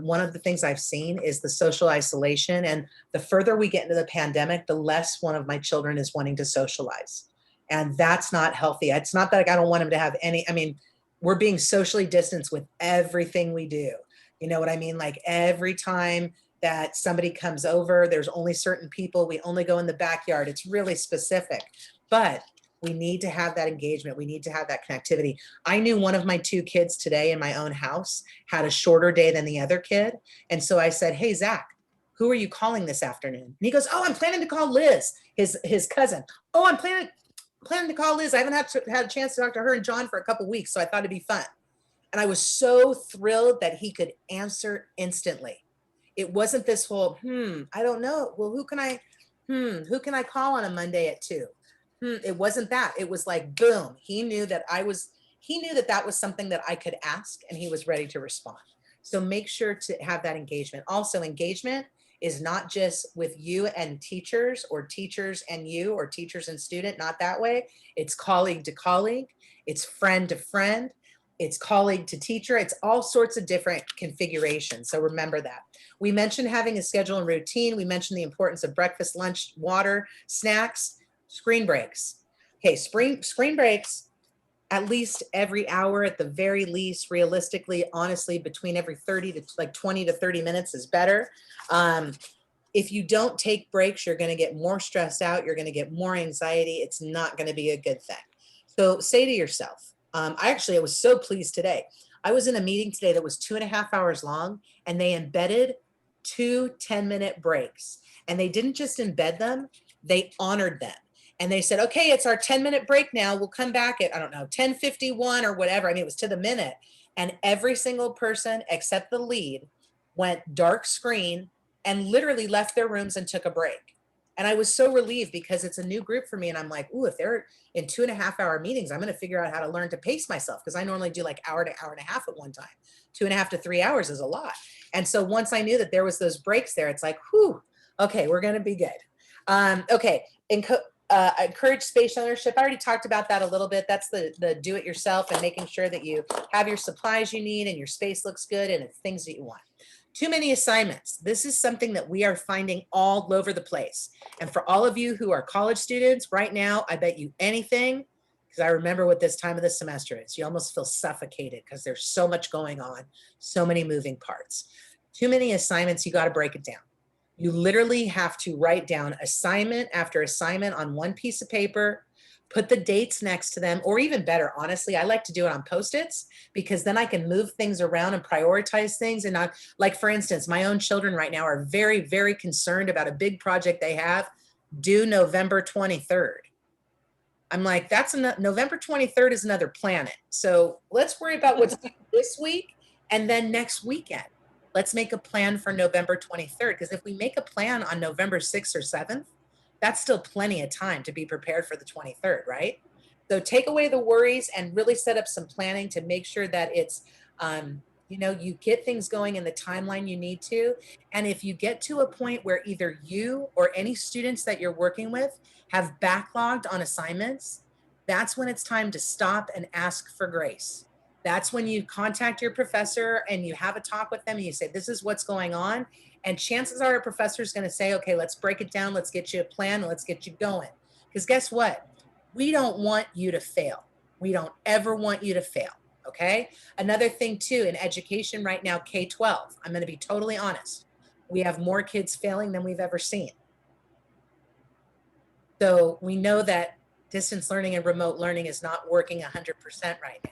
one of the things I've seen is the social isolation. And the further we get into the pandemic, the less one of my children is wanting to socialize. And that's not healthy. It's not that I don't want him to have any, I mean, we're being socially distanced with everything we do. You know what I mean? Like every time that somebody comes over, there's only certain people, we only go in the backyard. It's really specific, but we need to have that engagement. We need to have that connectivity. I knew one of my 2 kids today in my own house had a shorter day than the other kid. And so I said, hey, Zach, who are you calling this afternoon? And he goes, oh, I'm planning to call Liz, his cousin. Oh, I'm planning to call Liz. I haven't had a chance to talk to her and John for a couple of weeks, so I thought it'd be fun. And I was so thrilled that he could answer instantly. It wasn't this whole, I don't know. Well, who can I call on a Monday at 2? It wasn't that. It was like, boom. He knew that that was something that I could ask, and he was ready to respond. So make sure to have that engagement. Also, engagement is not just with you and teachers or teachers and you or teachers and student, not that way. It's colleague to colleague, it's friend to friend, it's colleague to teacher. It's all sorts of different configurations. So remember that. We mentioned having a schedule and routine. We mentioned the importance of breakfast, lunch, water, snacks, screen breaks. Okay, screen breaks at least every hour at the very least. Realistically, honestly, between every 30 to like 20 to 30 minutes is better. if you don't take breaks, you're going to get more stressed out. You're going to get more anxiety. It's not going to be a good thing. So say to yourself, I was so pleased today. I was in a meeting today that was 2.5 hours long, and they embedded 2 10-minute breaks. And they didn't just embed them, they honored them. And they said, okay, it's our 10-minute break now. We'll come back at, I don't know, 10:51 or whatever. I mean, it was to the minute. And every single person except the lead went dark screen and literally left their rooms and took a break. And I was so relieved because it's a new group for me. And I'm like, ooh, if they're in 2.5 hour meetings, I'm going to figure out how to learn to pace myself, because I normally do like hour to hour and a half at one time. 2.5 to 3 hours is a lot. And so once I knew that there was those breaks there, it's like, whew, okay, we're going to be good. Okay. Encourage space ownership. I already talked about that a little bit. That's the do it yourself, and making sure that you have your supplies you need and your space looks good and it's things that you want. Too many assignments. This is something that we are finding all over the place. And for all of you who are college students right now, I bet you anything, because I remember what this time of the semester is. You almost feel suffocated because there's so much going on, so many moving parts. Too many assignments, you got to break it down. You literally have to write down assignment after assignment on one piece of paper, put the dates next to them, or even better, honestly, I like to do it on Post-its, because then I can move things around and prioritize things. And not, like, for instance, my own children right now are very, very concerned about a big project they have due November 23rd. I'm like, November 23rd is another planet. So let's worry about what's this week and then next weekend. Let's make a plan for November 23rd, because if we make a plan on November 6th or 7th, that's still plenty of time to be prepared for the 23rd, right? So take away the worries and really set up some planning to make sure that it's, you get things going in the timeline you need to. And if you get to a point where either you or any students that you're working with have backlogged on assignments, that's when it's time to stop and ask for grace. That's when you contact your professor and you have a talk with them and you say, this is what's going on. And chances are a professor is going to say, okay, let's break it down. Let's get you a plan. Let's get you going. Because guess what? We don't want you to fail. We don't ever want you to fail. Okay. Another thing too, in education right now, K-12, I'm going to be totally honest. We have more kids failing than we've ever seen. So we know that distance learning and remote learning is not working 100% right now.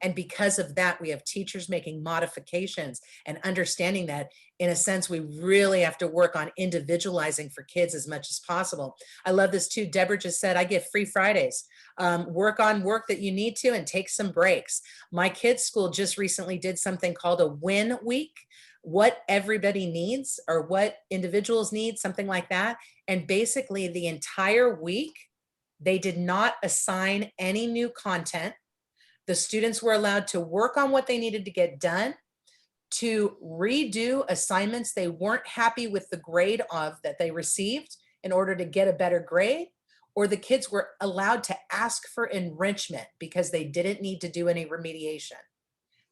And because of that, we have teachers making modifications and understanding that, in a sense, we really have to work on individualizing for kids as much as possible. I love this too. Deborah just said, I give free Fridays. Work on work that you need to and take some breaks. My kids' school just recently did something called a win week, what everybody needs or what individuals need, something like that. And basically the entire week, they did not assign any new content. The students were allowed to work on what they needed to get done, to redo assignments they weren't happy with the grade of that they received in order to get a better grade, or the kids were allowed to ask for enrichment because they didn't need to do any remediation.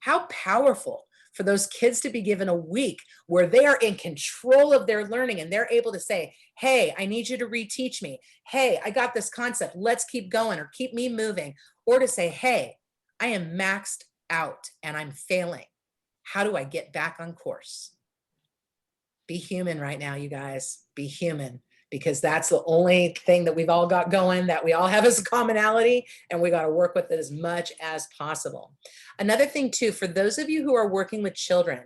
How powerful for those kids to be given a week where they are in control of their learning and they're able to say, hey, I need you to reteach me. Hey, I got this concept. Let's keep going, or keep me moving. Or to say, hey, I am maxed out and I'm failing. How do I get back on course? Be human right now, you guys. Be human, because that's the only thing that we've all got going, that we all have as a commonality, and we got to work with it as much as possible. Another thing too, for those of you who are working with children,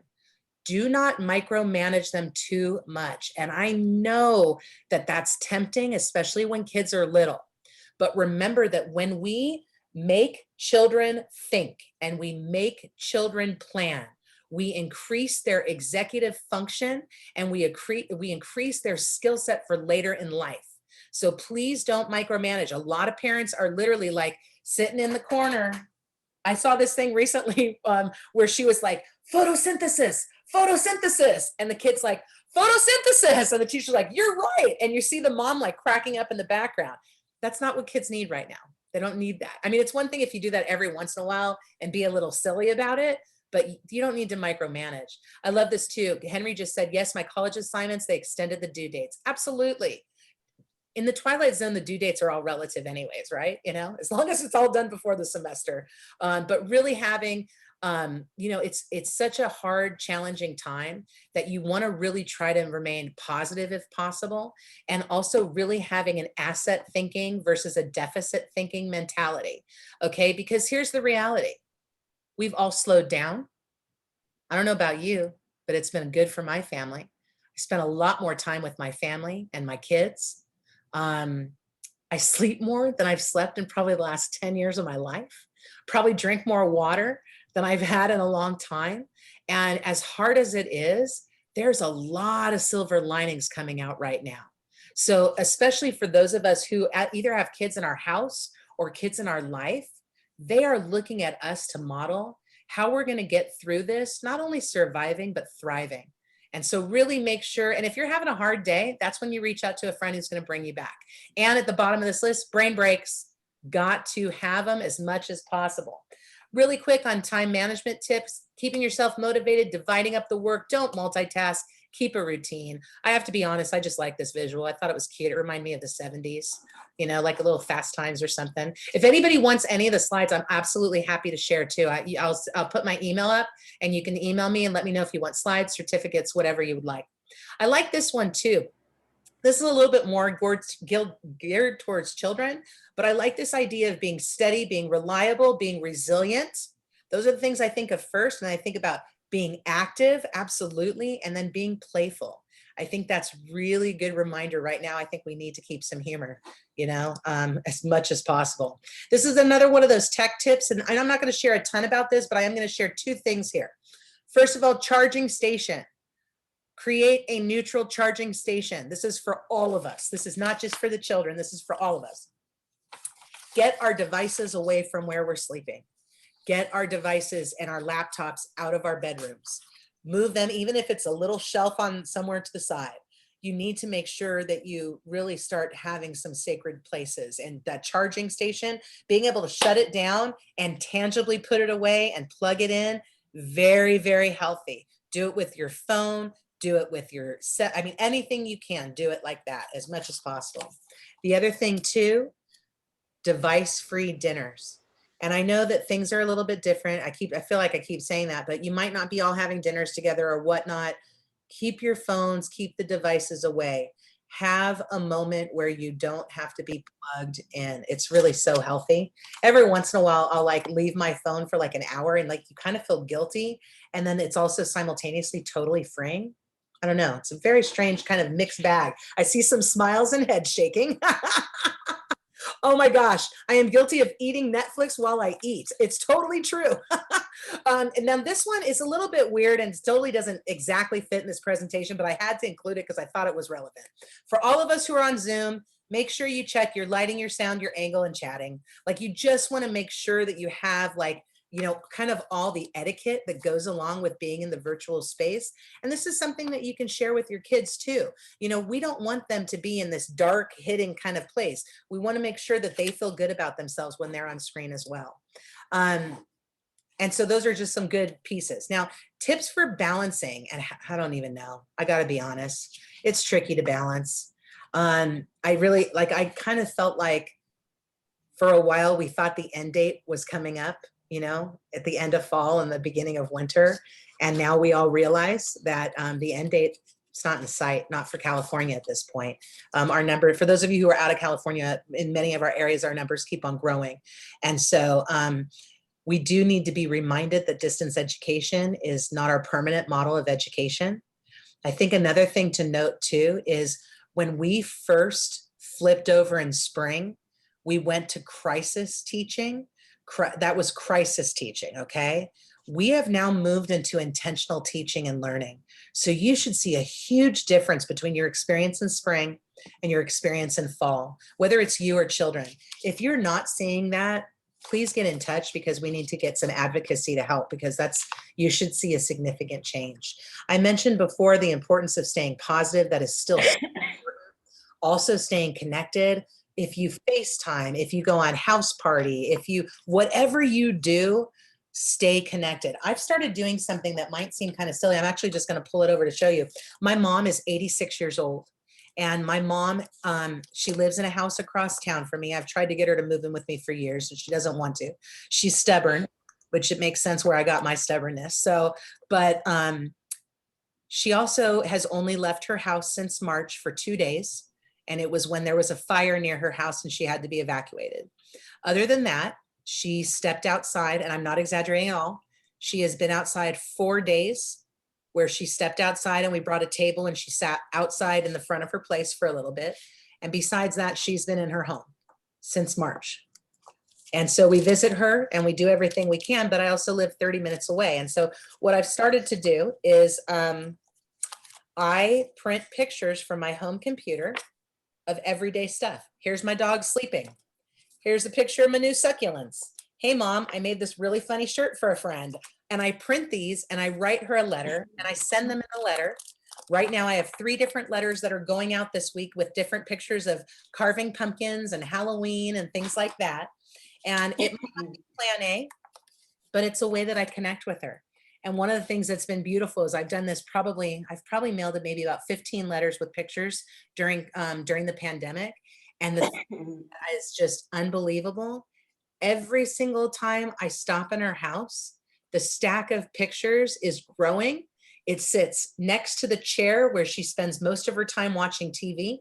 do not micromanage them too much. And I know that that's tempting, especially when kids are little. But remember that when we make children think and we make children plan, we increase their executive function and we increase their skill set for later in life. So please don't micromanage. A lot of parents are literally like sitting in the corner. I saw this thing recently where she was like, photosynthesis, photosynthesis. And the kid's like, photosynthesis. And the teacher's like, you're right. And you see the mom like cracking up in the background. That's not what kids need right now. They don't need that. I mean, it's one thing if you do that every once in a while and be a little silly about it, but you don't need to micromanage. I love this too. Henry just said, yes, my college assignments, they extended the due dates. Absolutely. In the twilight zone, the due dates are all relative anyways, right? You know, as long as it's all done before the semester. But really having You know, it's such a hard, challenging time that you want to really try to remain positive if possible, and also really having an asset thinking versus a deficit thinking mentality. Okay, because here's the reality: we've all slowed down. I don't know about you, but it's been good for my family. I spent a lot more time with my family and my kids. Um, I sleep more than I've slept in probably the last 10 years of my life. Probably drink more water than I've had in a long time. And as hard as it is, there's a lot of silver linings coming out right now. So, especially for those of us who either have kids in our house or kids in our life, they are looking at us to model how we're going to get through this, not only surviving, but thriving. And so, really make sure, and if you're having a hard day, that's when you reach out to a friend who's going to bring you back. And at the bottom of this list, brain breaks. Got to have them as much as possible. Really quick on time management tips: keeping yourself motivated, dividing up the work, don't multitask, keep a routine. I have to be honest, I just like this visual. I thought it was cute. It reminded me of the 70s, you know, like a little Fast Times or something. If anybody wants any of the slides, I'm absolutely happy to share too. I'll put my email up and you can email me and let me know if you want slides, certificates, whatever you would like. I like this one too. This is a little bit more geared towards children, but I like this idea of being steady, being reliable, being resilient. Those are the things I think of first. And I think about being active, absolutely, and then being playful. I think that's really good reminder right now. I think we need to keep some humor, you know, as much as possible. This is another one of those tech tips, and I'm not going to share a ton about this, but I am going to share two things here. First of all, charging station. Create a neutral charging station. This is for all of us. This is not just for the children. This is for all of us. Get our devices away from where we're sleeping. Get our devices and our laptops out of our bedrooms. Move them, even if it's a little shelf on somewhere to the side. You need to make sure that you really start having some sacred places, and that charging station, being able to shut it down and tangibly put it away and plug it in, very, very healthy. Do it with your phone. Do it with your set. I mean, anything you can, do it like that as much as possible. The other thing too, device-free dinners. And I know that things are a little bit different. I feel like I keep saying that, but you might not be all having dinners together or whatnot. Keep your phones, keep the devices away. Have a moment where you don't have to be plugged in. It's really so healthy. Every once in a while, I'll like leave my phone for like an hour and like you kind of feel guilty. And then it's also simultaneously totally freeing. I don't know. It's a very strange kind of mixed bag. I see some smiles and head shaking. Oh my gosh, I am guilty of eating Netflix while I eat. It's totally true. And now this one is a little bit weird and totally doesn't exactly fit in this presentation, but I had to include it because I thought it was relevant. For all of us who are on Zoom, make sure you check your lighting, your sound, your angle, and chatting. Like you just want to make sure that you have like, you know, kind of all the etiquette that goes along with being in the virtual space. And this is something that you can share with your kids too. You know, we don't want them to be in this dark, hidden kind of place. We want to make sure that they feel good about themselves when they're on screen as well. And so those are just some good pieces. Now, tips for balancing, and I don't even know. I got to be honest. It's tricky to balance. I kind of felt like for a while we thought the end date was coming up, you know, at the end of fall and the beginning of winter. And now we all realize that the end date, it's not in sight, not for California at this point. Our number, for those of you who are out of California, in many of our areas, our numbers keep on growing. And so we do need to be reminded that distance education is not our permanent model of education. I think another thing to note too is when we first flipped over in spring, we went to crisis teaching. That was crisis teaching, okay? We have now moved into intentional teaching and learning. So you should see a huge difference between your experience in spring and your experience in fall, whether it's you or children. If you're not seeing that, please get in touch because we need to get some advocacy to help, because you should see a significant change. I mentioned before the importance of staying positive. That is still important. Also staying connected. If you FaceTime, if you go on house party, whatever you do, stay connected. I've started doing something that might seem kind of silly. I'm actually just going to pull it over to show you. My mom is 86 years old. And my mom, she lives in a house across town from me. I've tried to get her to move in with me for years, and she doesn't want to. She's stubborn. which it makes sense where I got my stubbornness. So, but she also has only left her house since March for 2 days. And it was when there was a fire near her house and she had to be evacuated. Other than that, she stepped outside, and I'm not exaggerating at all. She has been outside 4 days, where she stepped outside and we brought a table and she sat outside in the front of her place for a little bit. And besides that, she's been in her home since March. And so we visit her and we do everything we can, but I also live 30 minutes away. And so what I've started to do is I print pictures from my home computer of everyday stuff. Here's my dog sleeping. Here's a picture of my new succulents. Hey mom, I made this really funny shirt for a friend. And I print these and I write her a letter and I send them in a letter. Right now I have 3 different letters that are going out this week with different pictures of carving pumpkins and Halloween and things like that. And it might not be plan A, but it's a way that I connect with her. And one of the things that's been beautiful is I've probably mailed it maybe about 15 letters with pictures during the pandemic. And the thing is just unbelievable. Every single time I stop in her house, the stack of pictures is growing. It sits next to the chair where she spends most of her time watching TV.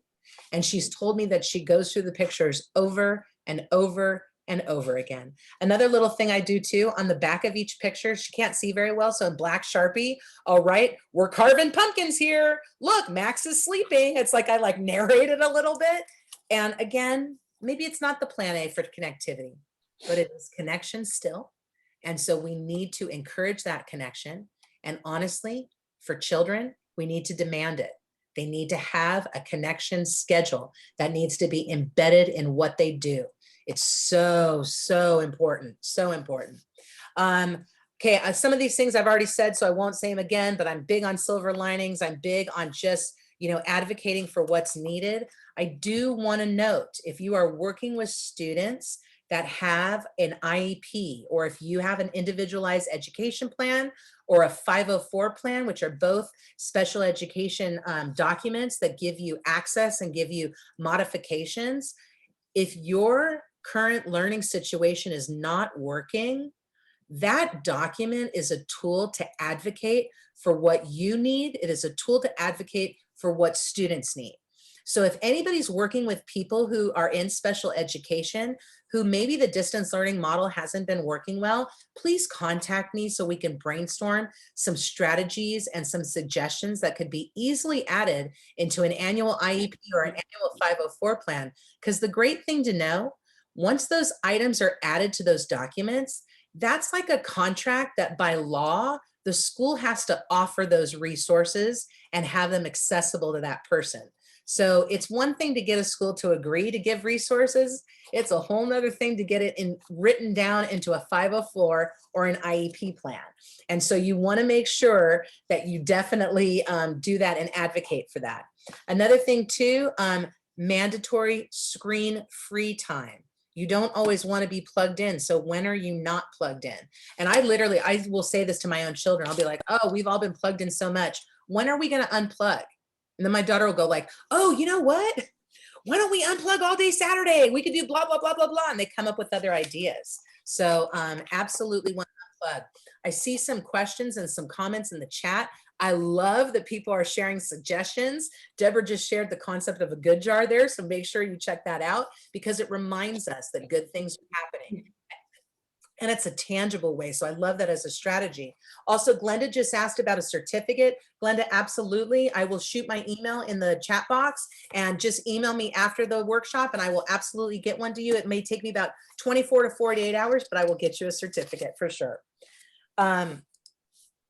And she's told me that she goes through the pictures over and over and over again. Another little thing I do too, on the back of each picture, she can't see very well, so in black Sharpie, all right, we're carving pumpkins here. Look, Max is sleeping. It's like I like narrate it a little bit. And again, maybe it's not the plan A for connectivity, but it is connection still. And so we need to encourage that connection. And honestly, for children, we need to demand it. They need to have a connection schedule that needs to be embedded in what they do. It's so, so important, so important. Okay, some of these things I've already said, so I won't say them again, but I'm big on silver linings. I'm big on just, advocating for what's needed. I do want to note, if you are working with students that have an IEP, or if you have an individualized education plan or a 504 plan, which are both special education documents that give you access and give you modifications, if your current learning situation is not working, that document is a tool to advocate for what you need. It is a tool to advocate for what students need. So if anybody's working with people who are in special education, who maybe the distance learning model hasn't been working well, please contact me so we can brainstorm some strategies and some suggestions that could be easily added into an annual IEP or an annual 504 plan. Because the great thing to know, once those items are added to those documents, that's like a contract that by law, the school has to offer those resources and have them accessible to that person. So it's one thing to get a school to agree to give resources. It's a whole nother thing to get it written down into a 504 or an IEP plan. And so you want to make sure that you definitely do that and advocate for that. Another thing too, mandatory screen-free time. You don't always want to be plugged in. So when are you not plugged in? And I will say this to my own children. I'll be like, oh, we've all been plugged in so much. When are we going to unplug? And then my daughter will go like, oh, you know what? Why don't we unplug all day Saturday? We could do blah, blah, blah, blah, blah. And they come up with other ideas. So absolutely want to unplug. I see some questions and some comments in the chat. I love that people are sharing suggestions. Deborah just shared the concept of a good jar there. So make sure you check that out because it reminds us that good things are happening. And it's a tangible way. So I love that as a strategy. Also, Glenda just asked about a certificate. Glenda, absolutely. I will shoot my email in the chat box and just email me after the workshop and I will absolutely get one to you. It may take me about 24 to 48 hours, but I will get you a certificate for sure.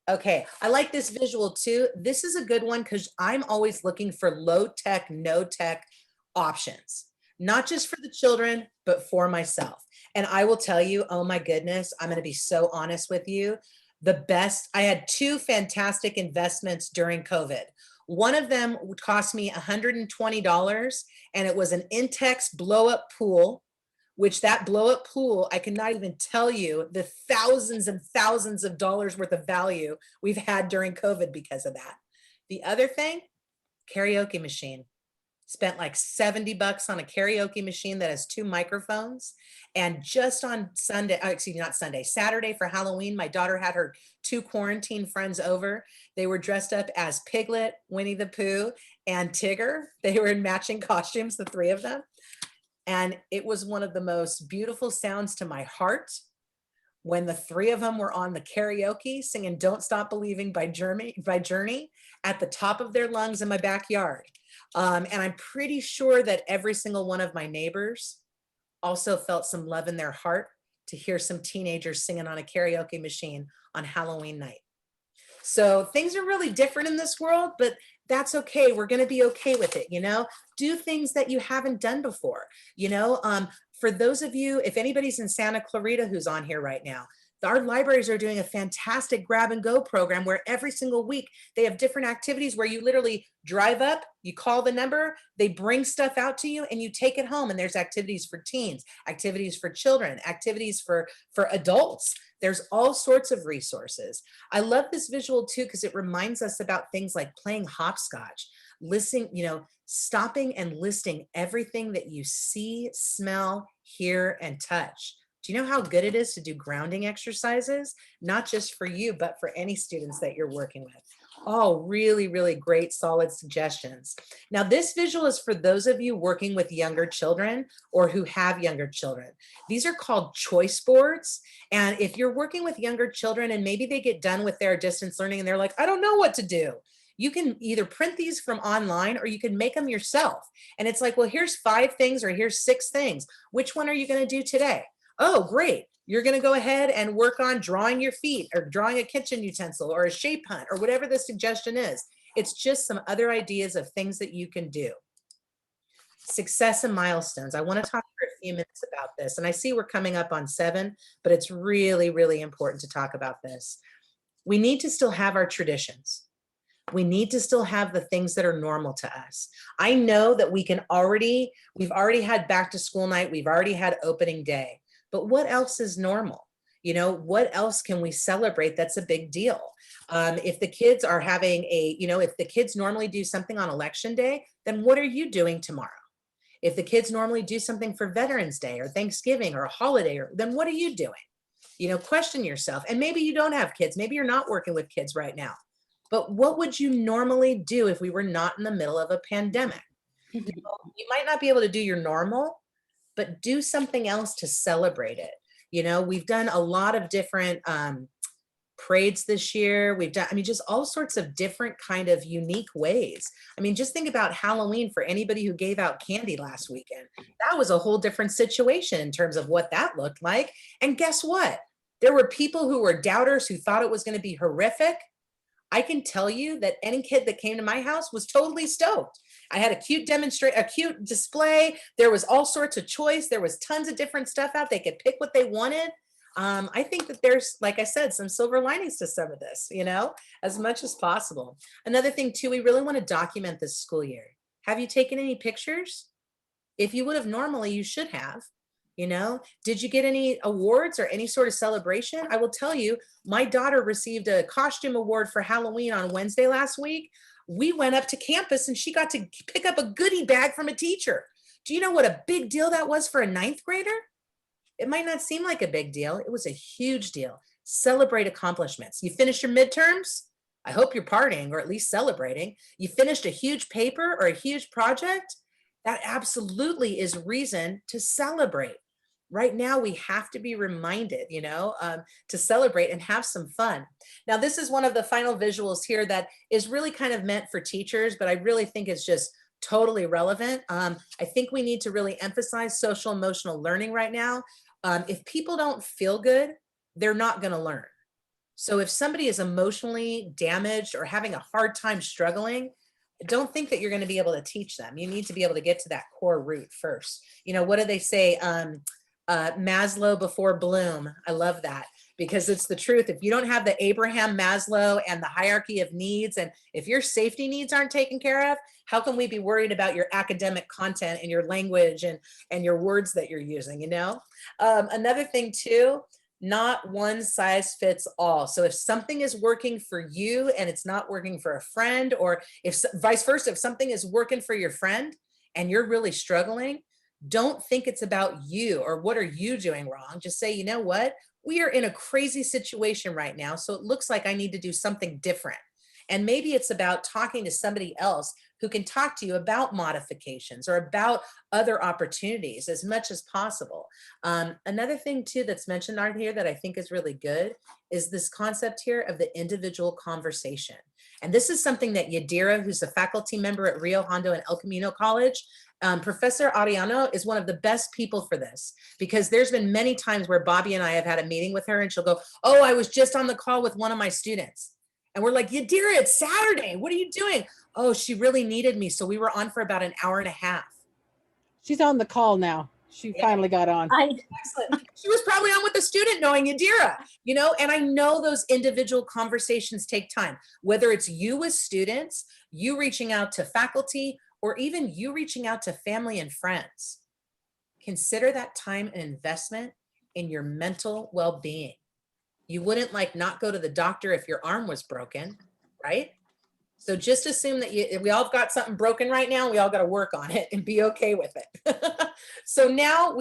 Okay, I like this visual too. This is a good one because I'm always looking for low tech, no tech options, not just for the children, but for myself. And I will tell you, oh my goodness, I'm going to be so honest with you. I had 2 fantastic investments during COVID. One of them would cost me $120 and it was an Intex blow up pool, which that blow up pool, I cannot even tell you the thousands and thousands of dollars worth of value we've had during COVID because of that. The other thing, karaoke machine. spent like $70 on a karaoke machine that has 2 microphones. And just on Sunday, excuse me, not Sunday, Saturday for Halloween, my daughter had her 2 quarantine friends over. They were dressed up as Piglet, Winnie the Pooh, and Tigger. They were in matching costumes, the 3 of them. And it was one of the most beautiful sounds to my heart when the 3 of them were on the karaoke singing Don't Stop Believing by Journey at the top of their lungs in my backyard. And I'm pretty sure that every single one of my neighbors also felt some love in their heart to hear some teenagers singing on a karaoke machine on Halloween night. So things are really different in this world, but that's okay. We're going to be okay with it. Do things that you haven't done before. For those of you, if anybody's in Santa Clarita who's on here right now, our libraries are doing a fantastic grab and go program where every single week they have different activities where you literally drive up, you call the number, they bring stuff out to you and you take it home. And there's activities for teens, activities for children, activities for adults. There's all sorts of resources. I love this visual too, because it reminds us about things like playing hopscotch, listening, stopping and listing everything that you see, smell, hear, and touch. Do you know how good it is to do grounding exercises? Not just for you, but for any students that you're working with. All really, really great, solid suggestions. Now, this visual is for those of you working with younger children or who have younger children. These are called choice boards. And if you're working with younger children and maybe they get done with their distance learning and they're like, I don't know what to do. You can either print these from online or you can make them yourself. And it's like, well, here's 5 things or here's 6 things. Which one are you going to do today? Oh, great. You're going to go ahead and work on drawing your feet or drawing a kitchen utensil or a shape hunt or whatever the suggestion is. It's just some other ideas of things that you can do. Success and milestones. I want to talk for a few minutes about this. And I see we're coming up on 7, but it's really, really important to talk about this. We need to still have our traditions. We need to still have the things that are normal to us. I know that we've already had back to school night. We've already had opening day. But what else is normal? What else can we celebrate that's a big deal? If the kids are having if the kids normally do something on election day, then what are you doing tomorrow? If the kids normally do something for Veterans Day or Thanksgiving or a holiday, then what are you doing? Question yourself. And maybe you don't have kids. Maybe you're not working with kids right now. But what would you normally do if we were not in the middle of a pandemic? You might not be able to do your normal, but do something else to celebrate it. We've done a lot of different parades this year. We've done, just all sorts of different kind of unique ways. Just think about Halloween for anybody who gave out candy last weekend. That was a whole different situation in terms of what that looked like. And guess what? There were people who were doubters who thought it was going to be horrific. I can tell you that any kid that came to my house was totally stoked. I had a cute display. There was all sorts of choice. There was tons of different stuff out. They could pick what they wanted. I think that there's, like I said, some silver linings to some of this, as much as possible. Another thing too, we really want to document this school year. Have you taken any pictures? If you would have normally, you should have. Did you get any awards or any sort of celebration? I will tell you, my daughter received a costume award for Halloween on Wednesday last week. We went up to campus and she got to pick up a goodie bag from a teacher. Do you know what a big deal that was for a 9th grader? It might not seem like a big deal. It was a huge deal. Celebrate accomplishments. You finished your midterms? I hope you're partying or at least celebrating. You finished a huge paper or a huge project? That absolutely is reason to celebrate. Right now, we have to be reminded, to celebrate and have some fun. Now, this is one of the final visuals here that is really kind of meant for teachers, but I really think it's just totally relevant. I think we need to really emphasize social emotional learning right now. If people don't feel good, they're not going to learn. So if somebody is emotionally damaged or having a hard time struggling, don't think that you're going to be able to teach them. You need to be able to get to that core root first. What do they say? Maslow before Bloom. I love that because it's the truth. If you don't have the Abraham Maslow and the hierarchy of needs, and if your safety needs aren't taken care of, how can we be worried about your academic content and your language and your words that you're using, Another thing too, not one size fits all. So if something is working for you and it's not working for a friend, or if vice versa, if something is working for your friend and you're really struggling, don't think it's about you or what are you doing wrong. Just say, you know what? We are in a crazy situation right now. So it looks like I need to do something different. And maybe it's about talking to somebody else who can talk to you about modifications or about other opportunities as much as possible. Another thing too that's mentioned on here that I think is really good is this concept here of the individual conversation. And this is something that Yadira, who's a faculty member at Rio Hondo and El Camino College, Professor Ariano is one of the best people for this, because there's been many times where Bobby and I have had a meeting with her and she'll go, oh, I was just on the call with one of my students. And we're like, Yadira, it's Saturday. What are you doing? Oh, she really needed me. So we were on for about an hour and a half. She's on the call now. She finally got on. Excellent. She was probably on with the student knowing Yadira, you know, and I know those individual conversations take time, whether it's you with students, you reaching out to faculty, or even you reaching out to family and friends. Consider that time an investment in your mental well-being. You wouldn't like not go to the doctor if your arm was broken, right? So just assume that we all got something broken right now. We all got to work on it and be okay with it. So now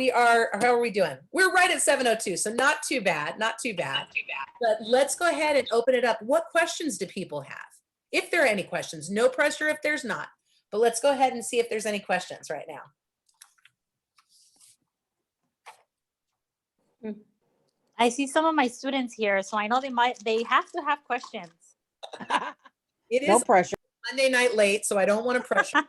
how are we doing? We're right at 7:02. So not too bad, not too bad. But let's go ahead and open it up. What questions do people have? If there are any questions, no pressure if there's not, but let's go ahead and see if there's any questions right now. I see some of my students here, so I know they have to have questions. It is No pressure. Monday night late, so I don't want to pressure.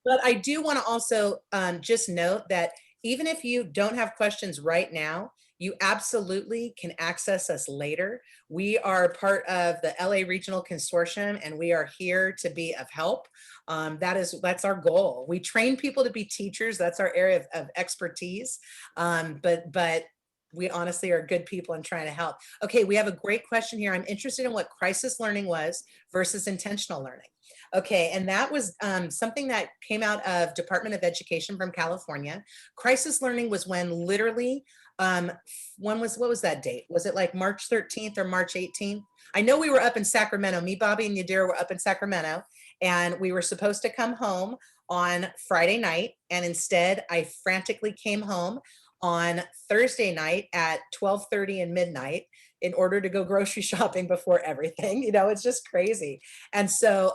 But I do want to also just note that even if you don't have questions right now, you absolutely can access us later. We are part of the LA Regional Consortium, and we are here to be of help. That's our goal. We train people to be teachers. That's our area of expertise. But we honestly are good people and trying to help. Okay, we have a great question here. I'm interested in what crisis learning was versus intentional learning. Okay, and that was something that came out of Department of Education from California. Crisis learning was when literally, what was that date? Was it like March 13th or March 18th? I know we were up in Sacramento. Me, Bobby, and Yadira were up in Sacramento, and we were supposed to come home on Friday night, and instead I frantically came home on Thursday night at 12:30 and midnight in order to go grocery shopping before everything. You know, it's just crazy. And so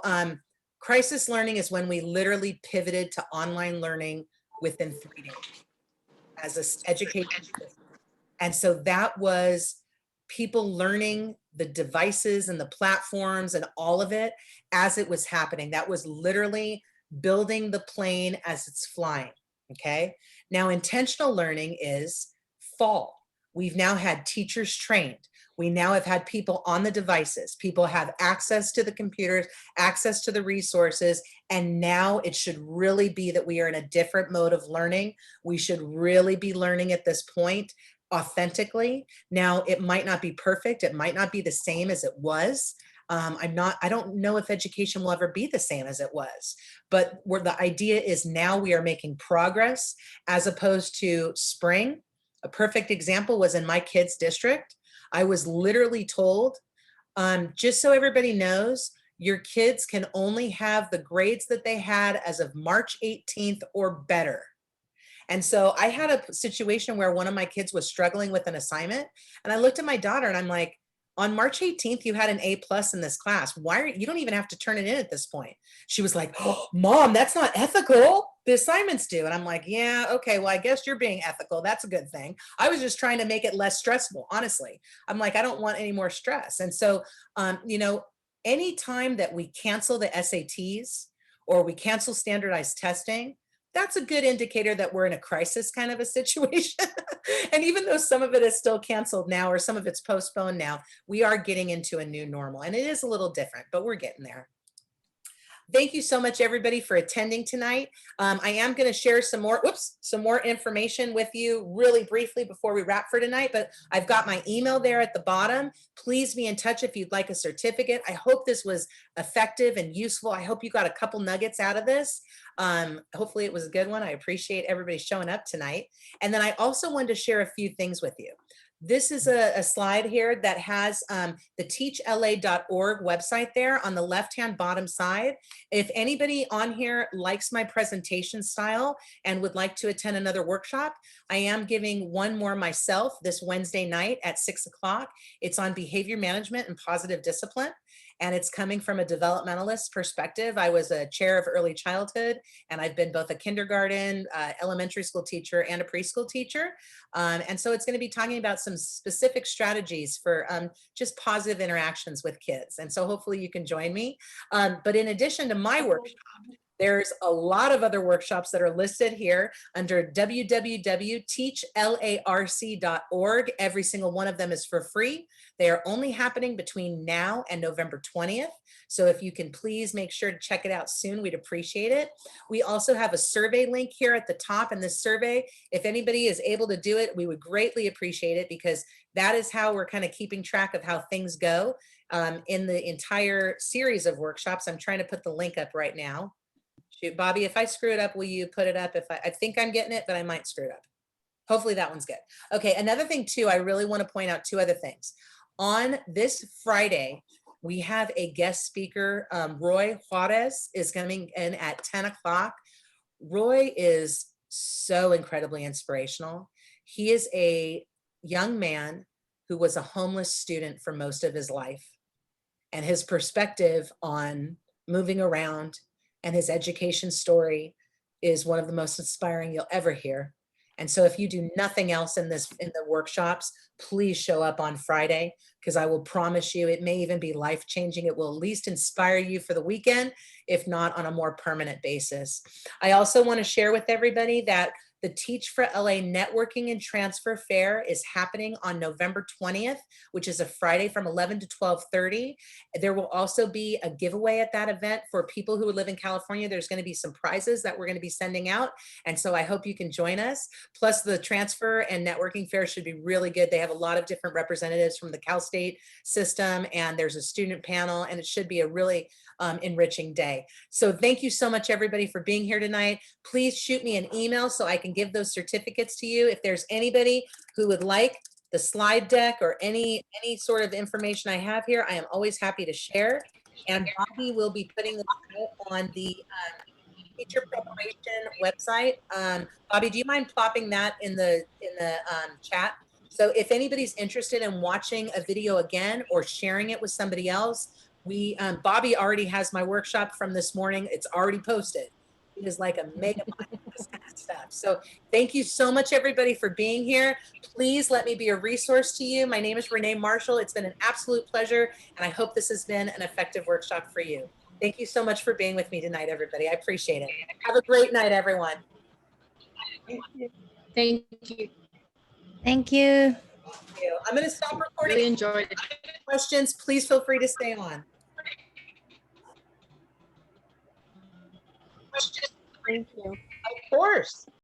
crisis learning is when we literally pivoted to online learning within 3 days as an education system. And so that was people learning the devices and the platforms and all of it as it was happening. That was literally building the plane as it's flying. Okay. Now, intentional learning is fall. We've now had teachers trained. We now have had people on the devices. People have access to the computers, access to the resources. And now it should really be that we are in a different mode of learning. We should really be learning at this point authentically. Now, it might not be perfect. It might not be the same as it was. I don't know if education will ever be the same as it was, but where the idea is now we are making progress as opposed to spring. A perfect example was in my kids' district. I was literally told, just so everybody knows, your kids can only have the grades that they had as of March 18th or better. And so I had a situation where one of my kids was struggling with an assignment, and I looked at my daughter and I'm like, on March 18th, you had an A+ in this class. You don't even have to turn it in at this point. She was like, oh, Mom, that's not ethical. The assignments do. And I'm like, yeah, okay, well, I guess you're being ethical. That's a good thing. I was just trying to make it less stressful, honestly. I'm like, I don't want any more stress. And so, you know, anytime that we cancel the SATs or we cancel standardized testing, that's a good indicator that we're in a crisis kind of a situation. And even though some of it is still canceled now or some of it's postponed now, we are getting into a new normal, and it is a little different, but we're getting there. Thank you so much, everybody, for attending tonight. I am going to share some more information with you really briefly before we wrap for tonight, but I've got my email there at the bottom. Please be in touch if you'd like a certificate. I hope this was effective and useful. I hope you got a couple nuggets out of this. Hopefully it was a good one. I appreciate everybody showing up tonight. And then I also wanted to share a few things with you. this is a slide here that has the teachla.org website there on the left-hand bottom side. If anybody on here likes my presentation style and would like to attend another workshop, I am giving one more myself this Wednesday night at 6 o'clock. It's on behavior management and positive discipline. And it's coming from a developmentalist perspective. I was a chair of early childhood, and I've been both a kindergarten, elementary school teacher, and a preschool teacher. And so it's going to be talking about some specific strategies for just positive interactions with kids. And so hopefully you can join me. But in addition to my workshop, there's a lot of other workshops that are listed here under www.teachlarc.org. Every single one of them is for free. They are only happening between now and November 20th. So if you can please make sure to check it out soon, we'd appreciate it. We also have a survey link here at the top in this survey. If anybody is able to do it, we would greatly appreciate it, because that is how we're kind of keeping track of how things go in the entire series of workshops. I'm trying to put the link up right now. Shoot, Bobby, if I screw it up, will you put it up? If I think I'm getting it, but I might screw it up. Hopefully that one's good. Okay, another thing too, I really want to point out two other things. On this Friday, we have a guest speaker. Roy Juarez is coming in at 10 o'clock. Roy is so incredibly inspirational. He is a young man who was a homeless student for most of his life, and his perspective on moving around and his education story is one of the most inspiring you'll ever hear. And so if you do nothing else in the workshops, please show up on Friday, because I will promise you it may even be life-changing. It will at least inspire you for the weekend, if not on a more permanent basis. I also want to share with everybody that the Teach for LA Networking and Transfer Fair is happening on November 20th, which is a Friday from 11 to 12:30. There will also be a giveaway at that event for people who live in California. There's going to be some prizes that we're going to be sending out. And so I hope you can join us. Plus the transfer and networking fair should be really good. They have a lot of different representatives from the Cal State system, and there's a student panel, and it should be a really enriching day. So thank you so much, everybody, for being here tonight. Please shoot me an email so I can give those certificates to you. If there's anybody who would like the slide deck or any sort of information I have here, I am always happy to share. And Bobby will be putting this on the teacher preparation website. Bobby, do you mind plopping that in the chat? So if anybody's interested in watching a video again or sharing it with somebody else, Bobby already has my workshop from this morning. It's already posted. It is like a mega mind this kind of stuff. So thank you so much, everybody, for being here. Please let me be a resource to you. My name is Renee Marshall. It's been an absolute pleasure, and I hope this has been an effective workshop for you. Thank you so much for being with me tonight, everybody. I appreciate it. Have a great night, everyone. Thank you. Thank you. Thank you. I'm going to stop recording. Really enjoyed it. Questions, please feel free to stay on. Thank you. Of course.